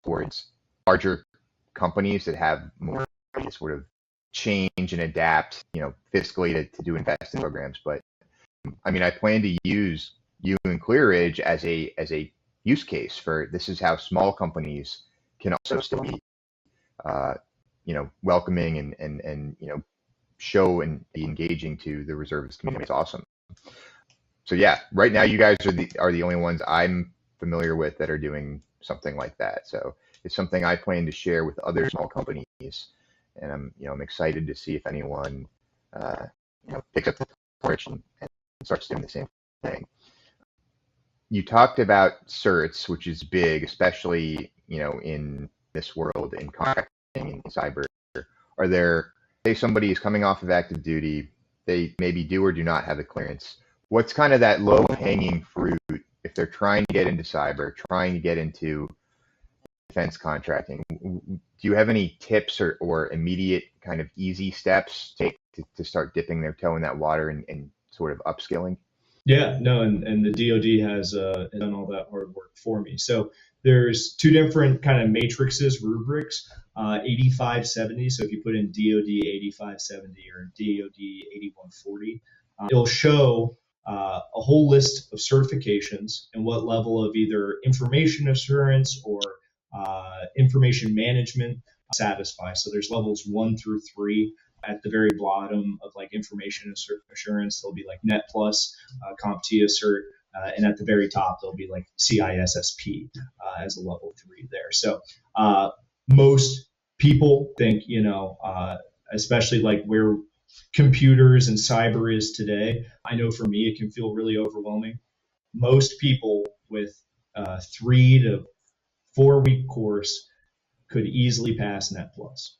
towards larger companies that have more to sort of change and adapt, fiscally to do investment programs. But I mean, I plan to use you and Clear Ridge as a use case for this is how small companies can also still be, welcoming and show and be engaging to the reservist community. It's awesome. So yeah, right now you guys are the only ones I'm familiar with that are doing something like that. So it's something I plan to share with other small companies, and I'm excited to see if anyone picks up the torch and starts doing the same thing. You talked about certs, which is big, especially in this world in contracting and cyber. Are there, say somebody is coming off of active duty, they maybe do or do not have a clearance? What's kind of that low-hanging fruit if they're trying to get into cyber, trying to get into defense contracting? Do you have any tips or immediate kind of easy steps to start dipping their toe in that water and sort of upskilling? Yeah, no, and the DoD has done all that hard work for me. So there's two different kind of matrices, rubrics, 8570. So if you put in DoD 8570 or DoD 8140, it'll show a whole list of certifications and what level of either information assurance or information management satisfy. So there's levels 1 through 3. At the very bottom of like information assurance, there'll be like Net Plus, CompTIA Cert, and at the very top there'll be like CISSP as a level 3 there. So most people think, especially like where computers and cyber is today. I know for me it can feel really overwhelming. Most people with a 3 to 4 week course could easily pass Net Plus.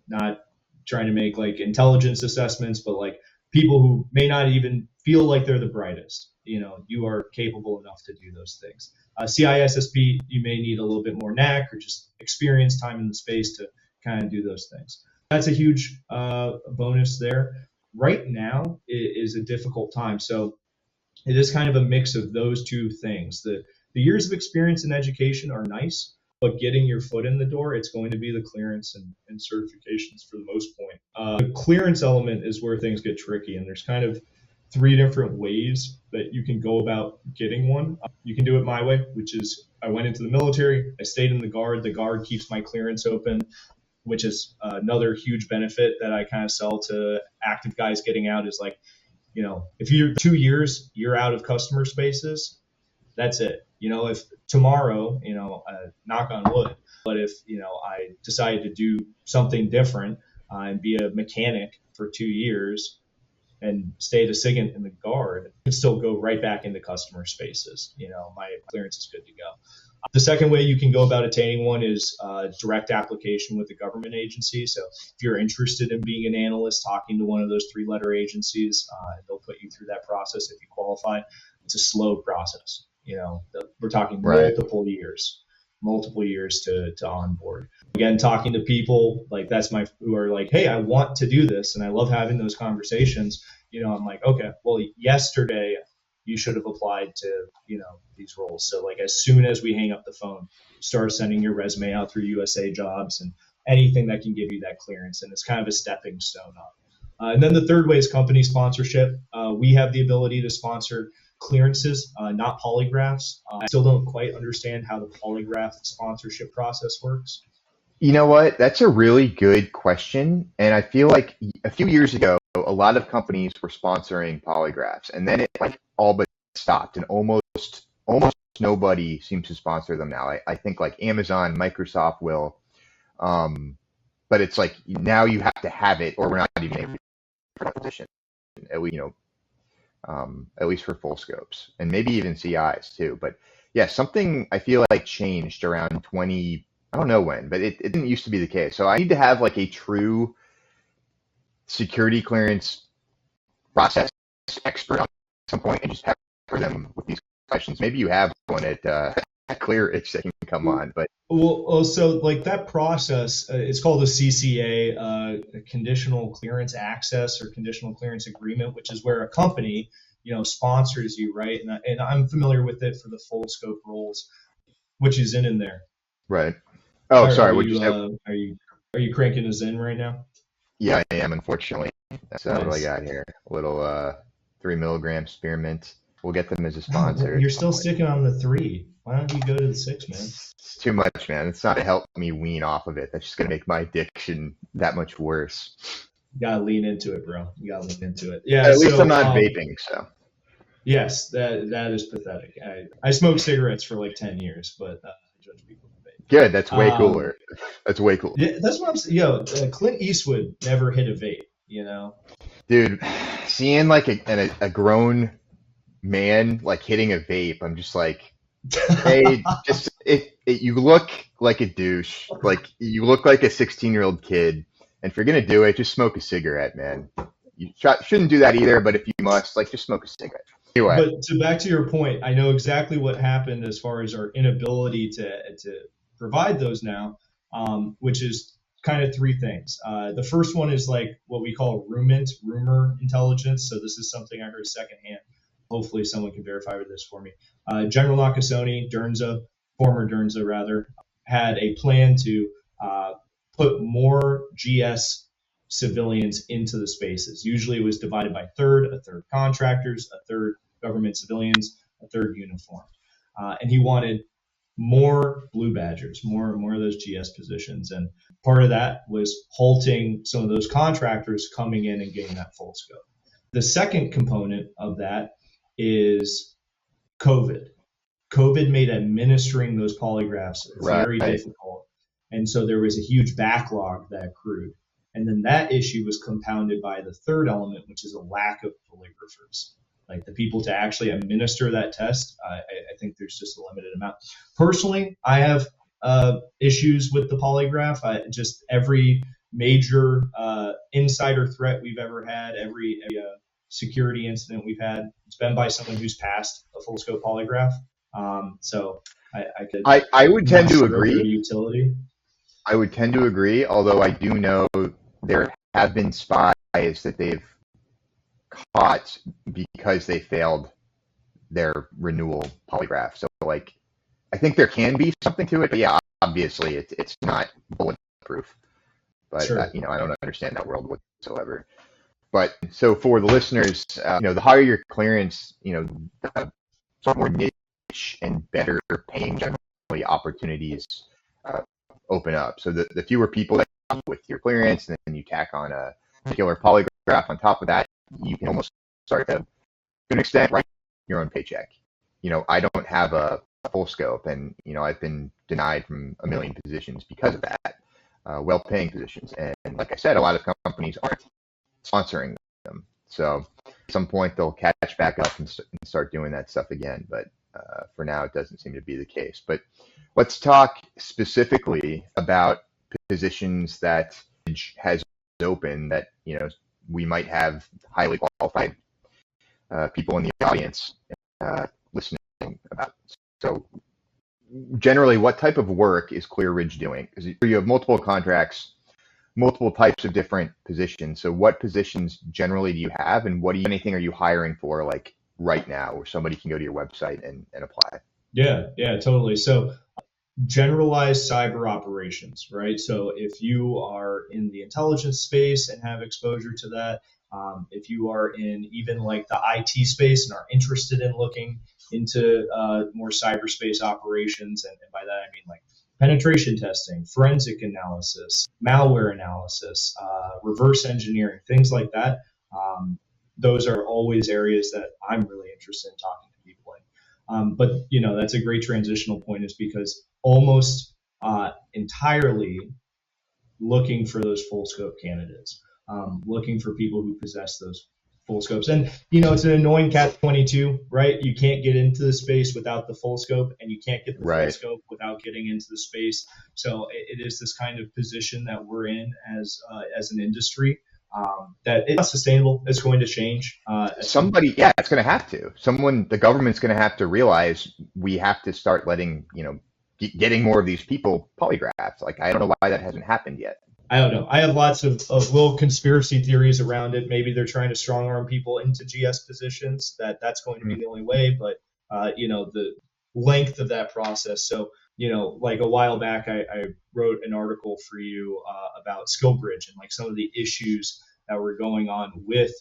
Not trying to make like intelligence assessments, but like people who may not even feel like they're the brightest. You are capable enough to do those things. CISSP, you may need a little bit more knack or just experience, time in the space to kind of do those things. That's a huge bonus there. Right now is a difficult time. So it is kind of a mix of those two things. The years of experience in education are nice, but getting your foot in the door, it's going to be the clearance and certifications for the most point. The clearance element is where things get tricky, and there's kind of 3 different ways that you can go about getting one. You can do it my way, which is I went into the military, I stayed in the Guard. The Guard keeps my clearance open, which is another huge benefit that I kind of sell to active guys getting out is like, if you're 2 years, you're out of customer spaces, that's it. If tomorrow, knock on wood, but if, I decided to do something different and be a mechanic for 2 years and stay a SIGINT in the Guard, I can still go right back into customer spaces. My clearance is good to go. The second way you can go about attaining one is direct application with a government agency. So if you're interested in being an analyst, talking to one of those 3-letter agencies, they'll put you through that process if you qualify. It's a slow process. We're talking multiple years to onboard. Again, talking to people like who are like, hey, I want to do this, and I love having those conversations. I'm like, okay, well, yesterday you should have applied to these roles. So like as soon as we hang up the phone, start sending your resume out through USA Jobs and anything that can give you that clearance, and it's kind of a stepping stone up. And then the third way is company sponsorship. We have the ability to sponsor clearances, not polygraphs. I still don't quite understand how the polygraph sponsorship process works. You know what? That's a really good question. And I feel like a few years ago, a lot of companies were sponsoring polygraphs, and then it like all but stopped, and almost nobody seems to sponsor them now. I think like Amazon, Microsoft will, but it's like now you have to have it, or we're not even able to competition. At least for full scopes, and maybe even CIs too. But yeah, something I feel like changed around 20, I don't know when, but it didn't used to be the case. So I need to have like a true security clearance process expert on some point and just pepper them with these questions. Maybe you have one at ClearX that can come on, but so like that process, it's called a CCA, a conditional clearance access or conditional clearance agreement, which is where a company, sponsors you, right? And I'm familiar with it for the full scope roles, which is in there. Right. Oh, sorry. What'd you say? Are you cranking a Zen right now? Yeah, I am. Unfortunately, that's nice. What I got here. A little 3 milligram spearmint. We'll get them as a sponsor. You're still sticking on the 3. Why don't you go to the 6, man? It's too much, man. It's not to help me wean off of it. That's just gonna make my addiction that much worse. You gotta lean into it, bro. You gotta lean into it. Yeah. At least I'm not vaping, so. Yes, that is pathetic. I smoked cigarettes for like 10 years, but I judge people for vaping. Good. That's way cooler. That's way cooler. Yeah, that's what I'm saying. Clint Eastwood never hit a vape. Dude, seeing like a grown man like hitting a vape, I'm just like, hey, you look like a douche. Like you look like a 16-year-old kid. And if you're gonna do it, just smoke a cigarette, man. You shouldn't do that either, but if you must, like, just smoke a cigarette. Anyway. But back to your point, I know exactly what happened as far as our inability to provide those now, which is kind of 3 things. The first one is like what we call rumor intelligence. So this is something I heard secondhand. Hopefully someone can verify this for me. General Nakasone, Dernza, former Dernza rather, had a plan to put more GS civilians into the spaces. Usually it was divided by a third contractors, a third government civilians, a third uniform. And he wanted more blue badgers, more of those GS positions. And part of that was halting some of those contractors coming in and getting that full scope. The second component of that is COVID. COVID made administering those polygraphs very difficult. And so there was a huge backlog that accrued. And then that issue was compounded by the third element, which is a lack of polygraphers. Like the people to actually administer that test, I think there's just a limited amount. Personally, I have issues with the polygraph. Just every major insider threat we've ever had, every security incident we've had, it's been by someone who's passed a full scope polygraph. So I would tend to agree. Utility. I would tend to agree, although I do know there have been spies that they've caught because they failed their renewal polygraph. So like, I think there can be something to it, but yeah, obviously it's not bulletproof. But sure. I don't understand that world whatsoever. But so for the listeners, the higher your clearance, the more niche and better paying generally opportunities open up. So the fewer people that come with your clearance, and then you tack on a particular polygraph on top of that, you can almost start to an extent write your own paycheck. I don't have a full scope, and I've been denied from a million positions because of that, well-paying positions. And like I said, a lot of companies aren't sponsoring them. So at some point they'll catch back up and start doing that stuff again. But for now, it doesn't seem to be the case. But let's talk specifically about positions that has open that we might have highly qualified people in the audience listening about. So generally, what type of work is Clear Ridge doing? Because you have multiple contracts, multiple types of different positions. So what positions generally do you have, and anything are you hiring for like right now, where somebody can go to your website and apply? Yeah, totally. So generalized cyber operations, right? So if you are in the intelligence space and have exposure to that, if you are in even like the IT space and are interested in looking into more cyberspace operations, and by that I mean like penetration testing, forensic analysis, malware analysis, reverse engineering, things like that. Those are always areas that I'm really interested in talking to people in. But that's a great transitional point, is because almost entirely looking for those full scope candidates, looking for people who possess those full scopes. And it's an annoying catch-22, right? You can't get into the space without the full scope, and you can't get the full scope without getting into the space. So it is this kind of position that we're in as an industry, that it's not sustainable. It's going to change. It's going to have to. The government's going to have to realize we have to start letting, getting more of these people polygraphed. Like, I don't know why that hasn't happened yet. I don't know. I have lots of little conspiracy theories around it. Maybe they're trying to strong arm people into GS positions. That's going to be the only way. But the length of that process. So like a while back, I wrote an article for you about SkillBridge and like some of the issues that were going on with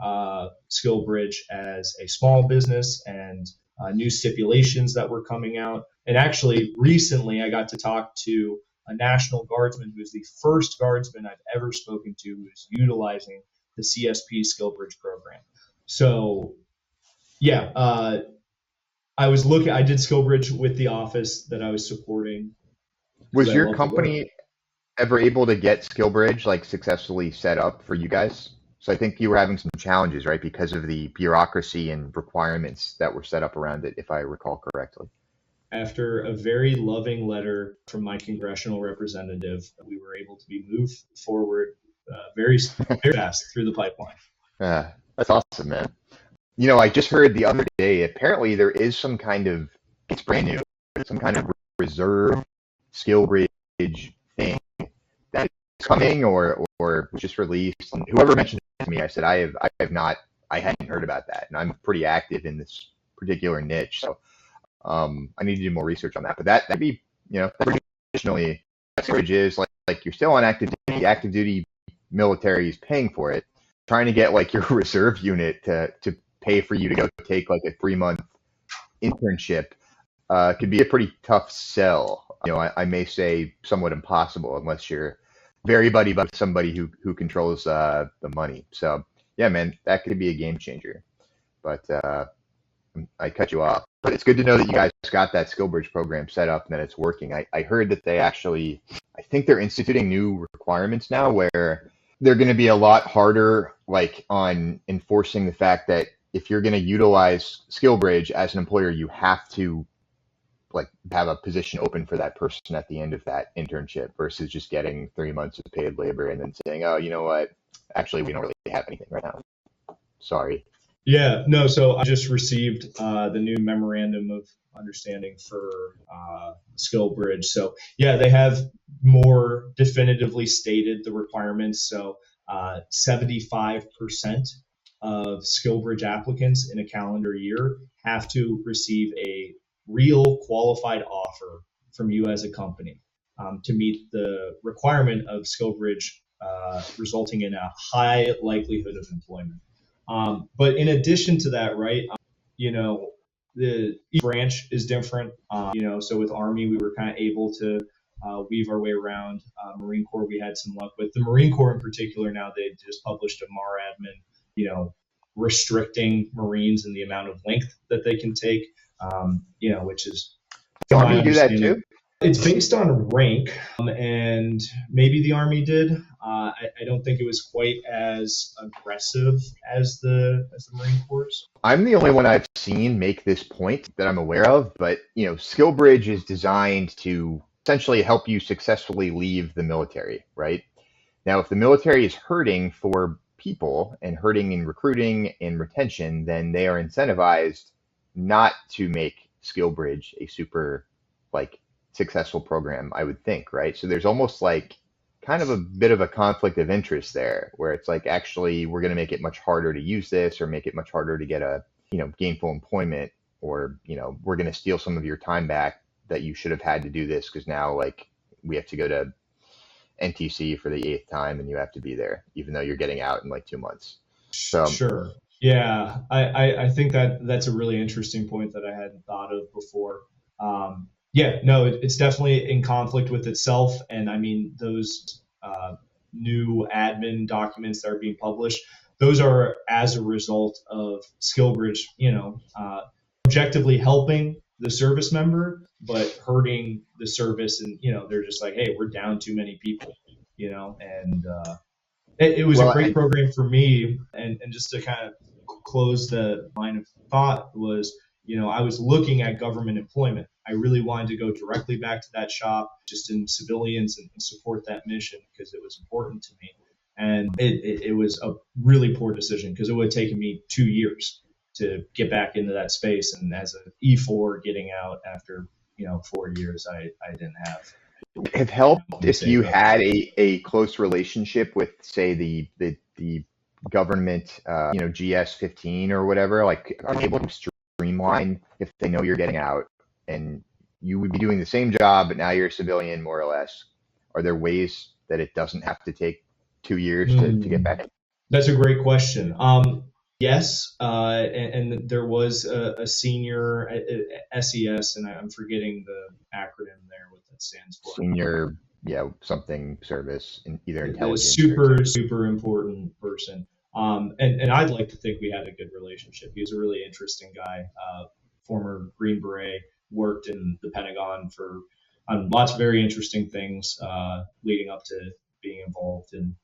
SkillBridge as a small business, and new stipulations that were coming out. And actually, recently, I got to talk to a National Guardsman who is the first Guardsman I've ever spoken to who is utilizing the CSP SkillBridge program. So, yeah, I did SkillBridge with the office that I was supporting. Was your company ever able to get SkillBridge like successfully set up for you guys? So I think you were having some challenges, right, because of the bureaucracy and requirements that were set up around it, if I recall correctly. After a very loving letter from my congressional representative, we were able to be moved forward very fast through the pipeline. That's awesome, man. I just heard the other day, apparently there is some kind of, it's brand new, some kind of reserve SkillBridge thing that is coming or was just released. And whoever mentioned it to me, I said, I hadn't heard about that. And I'm pretty active in this particular niche. So I need to do more research on that, but that'd be, traditionally, coverage is like you're still on active duty. Active duty military is paying for it. Trying to get like your reserve unit to pay for you to go take like a 3 month internship could be a pretty tough sell. I may say somewhat impossible unless you're very buddy with somebody who controls the money. So yeah, man, that could be a game changer. But I cut you off. But it's good to know that you guys got that SkillBridge program set up and that it's working. I heard that I think they're instituting new requirements now where they're going to be a lot harder, like on enforcing the fact that if you're going to utilize SkillBridge as an employer, you have to like have a position open for that person at the end of that internship versus just getting 3 months of paid labor and then saying, oh, you know what? Actually, we don't really have anything right now. Sorry. Yeah, no, so I just received the new memorandum of understanding for SkillBridge. So yeah, they have more definitively stated the requirements. So 75% of SkillBridge applicants in a calendar year have to receive a real qualified offer from you as a company to meet the requirement of SkillBridge resulting in a high likelihood of employment. But in addition to that, right, each branch is different. So with Army, we were kind of able to weave our way around. Marine Corps, we had some luck with. The Marine Corps in particular, now they just published a MAR admin, restricting Marines and the amount of length that they can take, which is. The Army do that too? It's based on rank, and maybe the Army did. I don't think it was quite as aggressive as the Marine Corps. I'm the only one I've seen make this point that I'm aware of, but SkillBridge is designed to essentially help you successfully leave the military, right? Now, if the military is hurting for people and hurting in recruiting and retention, then they are incentivized not to make SkillBridge a super successful program, I would think, right? So there's almost like kind of a bit of a conflict of interest there where it's like, actually, we're going to make it much harder to use this or make it much harder to get a, gainful employment, or, we're going to steal some of your time back that you should have had to do this because now we have to go to NTC for the 8th time and you have to be there, even though you're getting out in 2 months. So sure. Yeah, I think that's a really interesting point that I hadn't thought of before. Yeah, no, it's definitely in conflict with itself. And I mean, those new admin documents that are being published, those are as a result of SkillBridge, objectively helping the service member, but hurting the service. And, they're just like, hey, we're down too many people, and it was a great program for me. And just to kind of close the line of thought was, I was looking at government employment. I really wanted to go directly back to that shop, just in civilians, and support that mission because it was important to me. And it was a really poor decision because it would have taken me 2 years to get back into that space. And as an E4 getting out after, 4 years, I didn't have. It helped if you had a close relationship with, say, the government, GS-15 or whatever, are you able to streamline if they know you're getting out and you would be doing the same job, but now you're a civilian, more or less? Are there ways that it doesn't have to take 2 years to get back? That's a great question. Yes, and there was a senior SES, and I'm forgetting the acronym there, what that stands for. Senior, something service, in either intelligence. Super important person. And I'd like to think we had a good relationship. He was a really interesting guy, former Green Beret, worked in the Pentagon on lots of very interesting things leading up to being involved in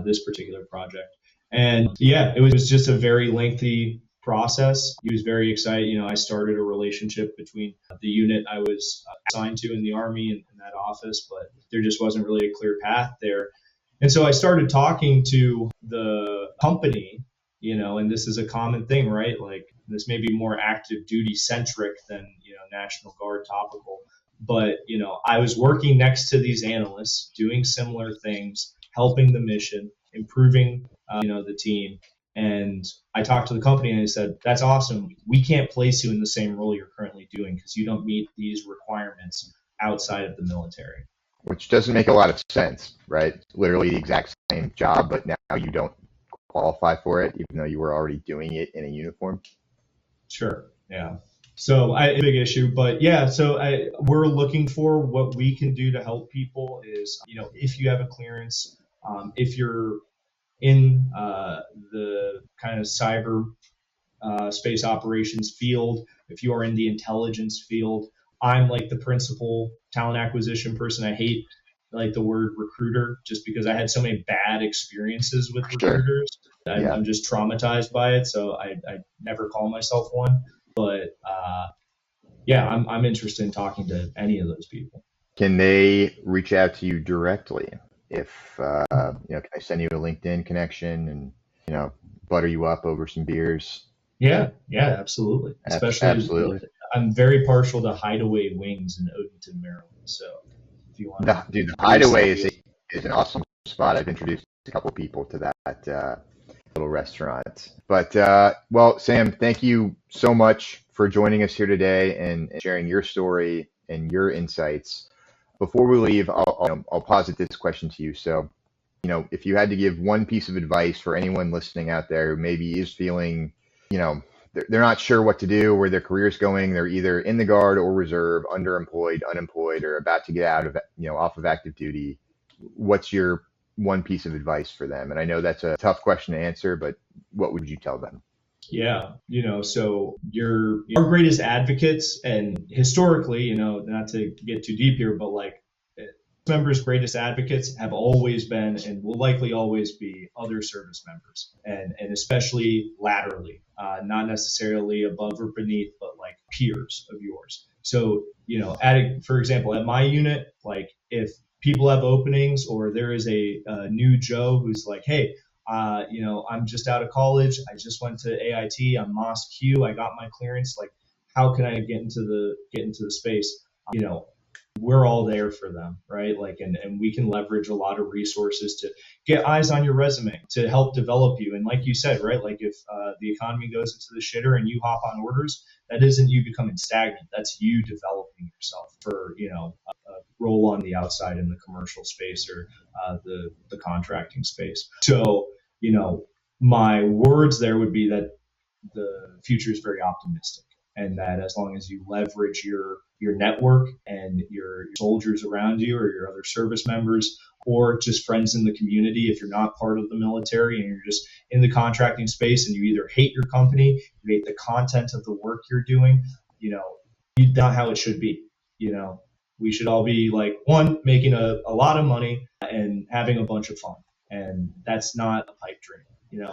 this particular project. And yeah, it was just a very lengthy process. He was very excited. I started a relationship between the unit I was assigned to in the Army and that office, but there just wasn't really a clear path there. And so I started talking to the company, and this is a common thing, right? This may be more active duty centric than, National Guard topical. But, I was working next to these analysts doing similar things, helping the mission, improving, the team. And I talked to the company and they said, that's awesome. We can't place you in the same role you're currently doing because you don't meet these requirements outside of the military. Which doesn't make a lot of sense, right? Literally the exact same job, but now you don't qualify for it, even though you were already doing it in a uniform. Sure. Yeah. So a big issue, but yeah, so we're looking for what we can do to help people is, if you have a clearance, if you're in the kind of cyber space operations field, if you are in the intelligence field, I'm like the principal talent acquisition person. I hate like the word recruiter just because I had so many bad experiences with recruiters. Sure. Yeah. I'm just traumatized by it, so I never call myself one. But yeah, I'm interested in talking to any of those people. Can they reach out to you directly? If can I send you a LinkedIn connection and butter you up over some beers? Yeah, absolutely. Especially, absolutely. I'm very partial to Hideaway Wings in Odenton, Maryland. So if you want, the Hideaway is an awesome spot. I've introduced a couple people to that little restaurant. But well, Sam, thank you so much for joining us here today and sharing your story and your insights. Before we leave, I'll posit this question to you. So, if you had to give one piece of advice for anyone listening out there who maybe is feeling, they're not sure what to do, where their career is going, they're either in the Guard or Reserve, underemployed, unemployed, or about to get out of, off of active duty, what's your one piece of advice for them? And I know that's a tough question to answer, but what would you tell them? Yeah, so you're our greatest advocates, and historically, not to get too deep here, but like members' greatest advocates have always been and will likely always be other service members, and especially laterally, not necessarily above or beneath, but like peers of yours. So, for example, at my unit, like if people have openings or there is a new Joe who's like, hey, I'm just out of college. I just went to AIT. I'm MOSQ. I got my clearance. Like, how can I get into the space? We're all there for them, right? Like, and we can leverage a lot of resources to get eyes on your resume to help develop you. And like you said, right? Like if the economy goes into the shitter and you hop on orders, that isn't you becoming stagnant. That's you developing yourself for, a role on the outside in the commercial space or the contracting space. So, my words there would be that the future is very optimistic, and that as long as you leverage your network and your soldiers around you or your other service members or just friends in the community, if you're not part of the military and you're just in the contracting space and you either hate your company, you hate the content of the work you're doing, not how it should be. We should all be like, one, making a lot of money and having a bunch of fun. And that's not a pipe dream.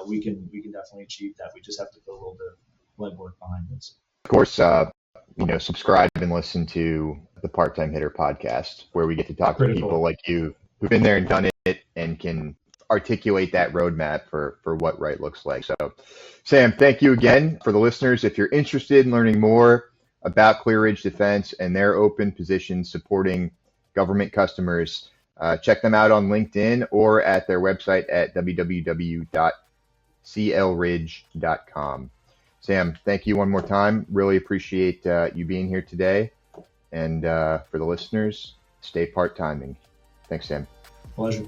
We can definitely achieve that. We just have to put a little bit of legwork behind this. Of course, subscribe and listen to the Part-Time Hitter podcast, where we get to talk to people like you who've been there and done it and can articulate that roadmap for what right looks like. So, Sam, thank you again. For the listeners, if you're interested in learning more about Clear Ridge Defense and their open positions supporting government customers, check them out on LinkedIn or at their website at www.clridge.com. Sam, thank you one more time. Really appreciate you being here today. And for the listeners, stay part-timing. Thanks, Sam. Pleasure.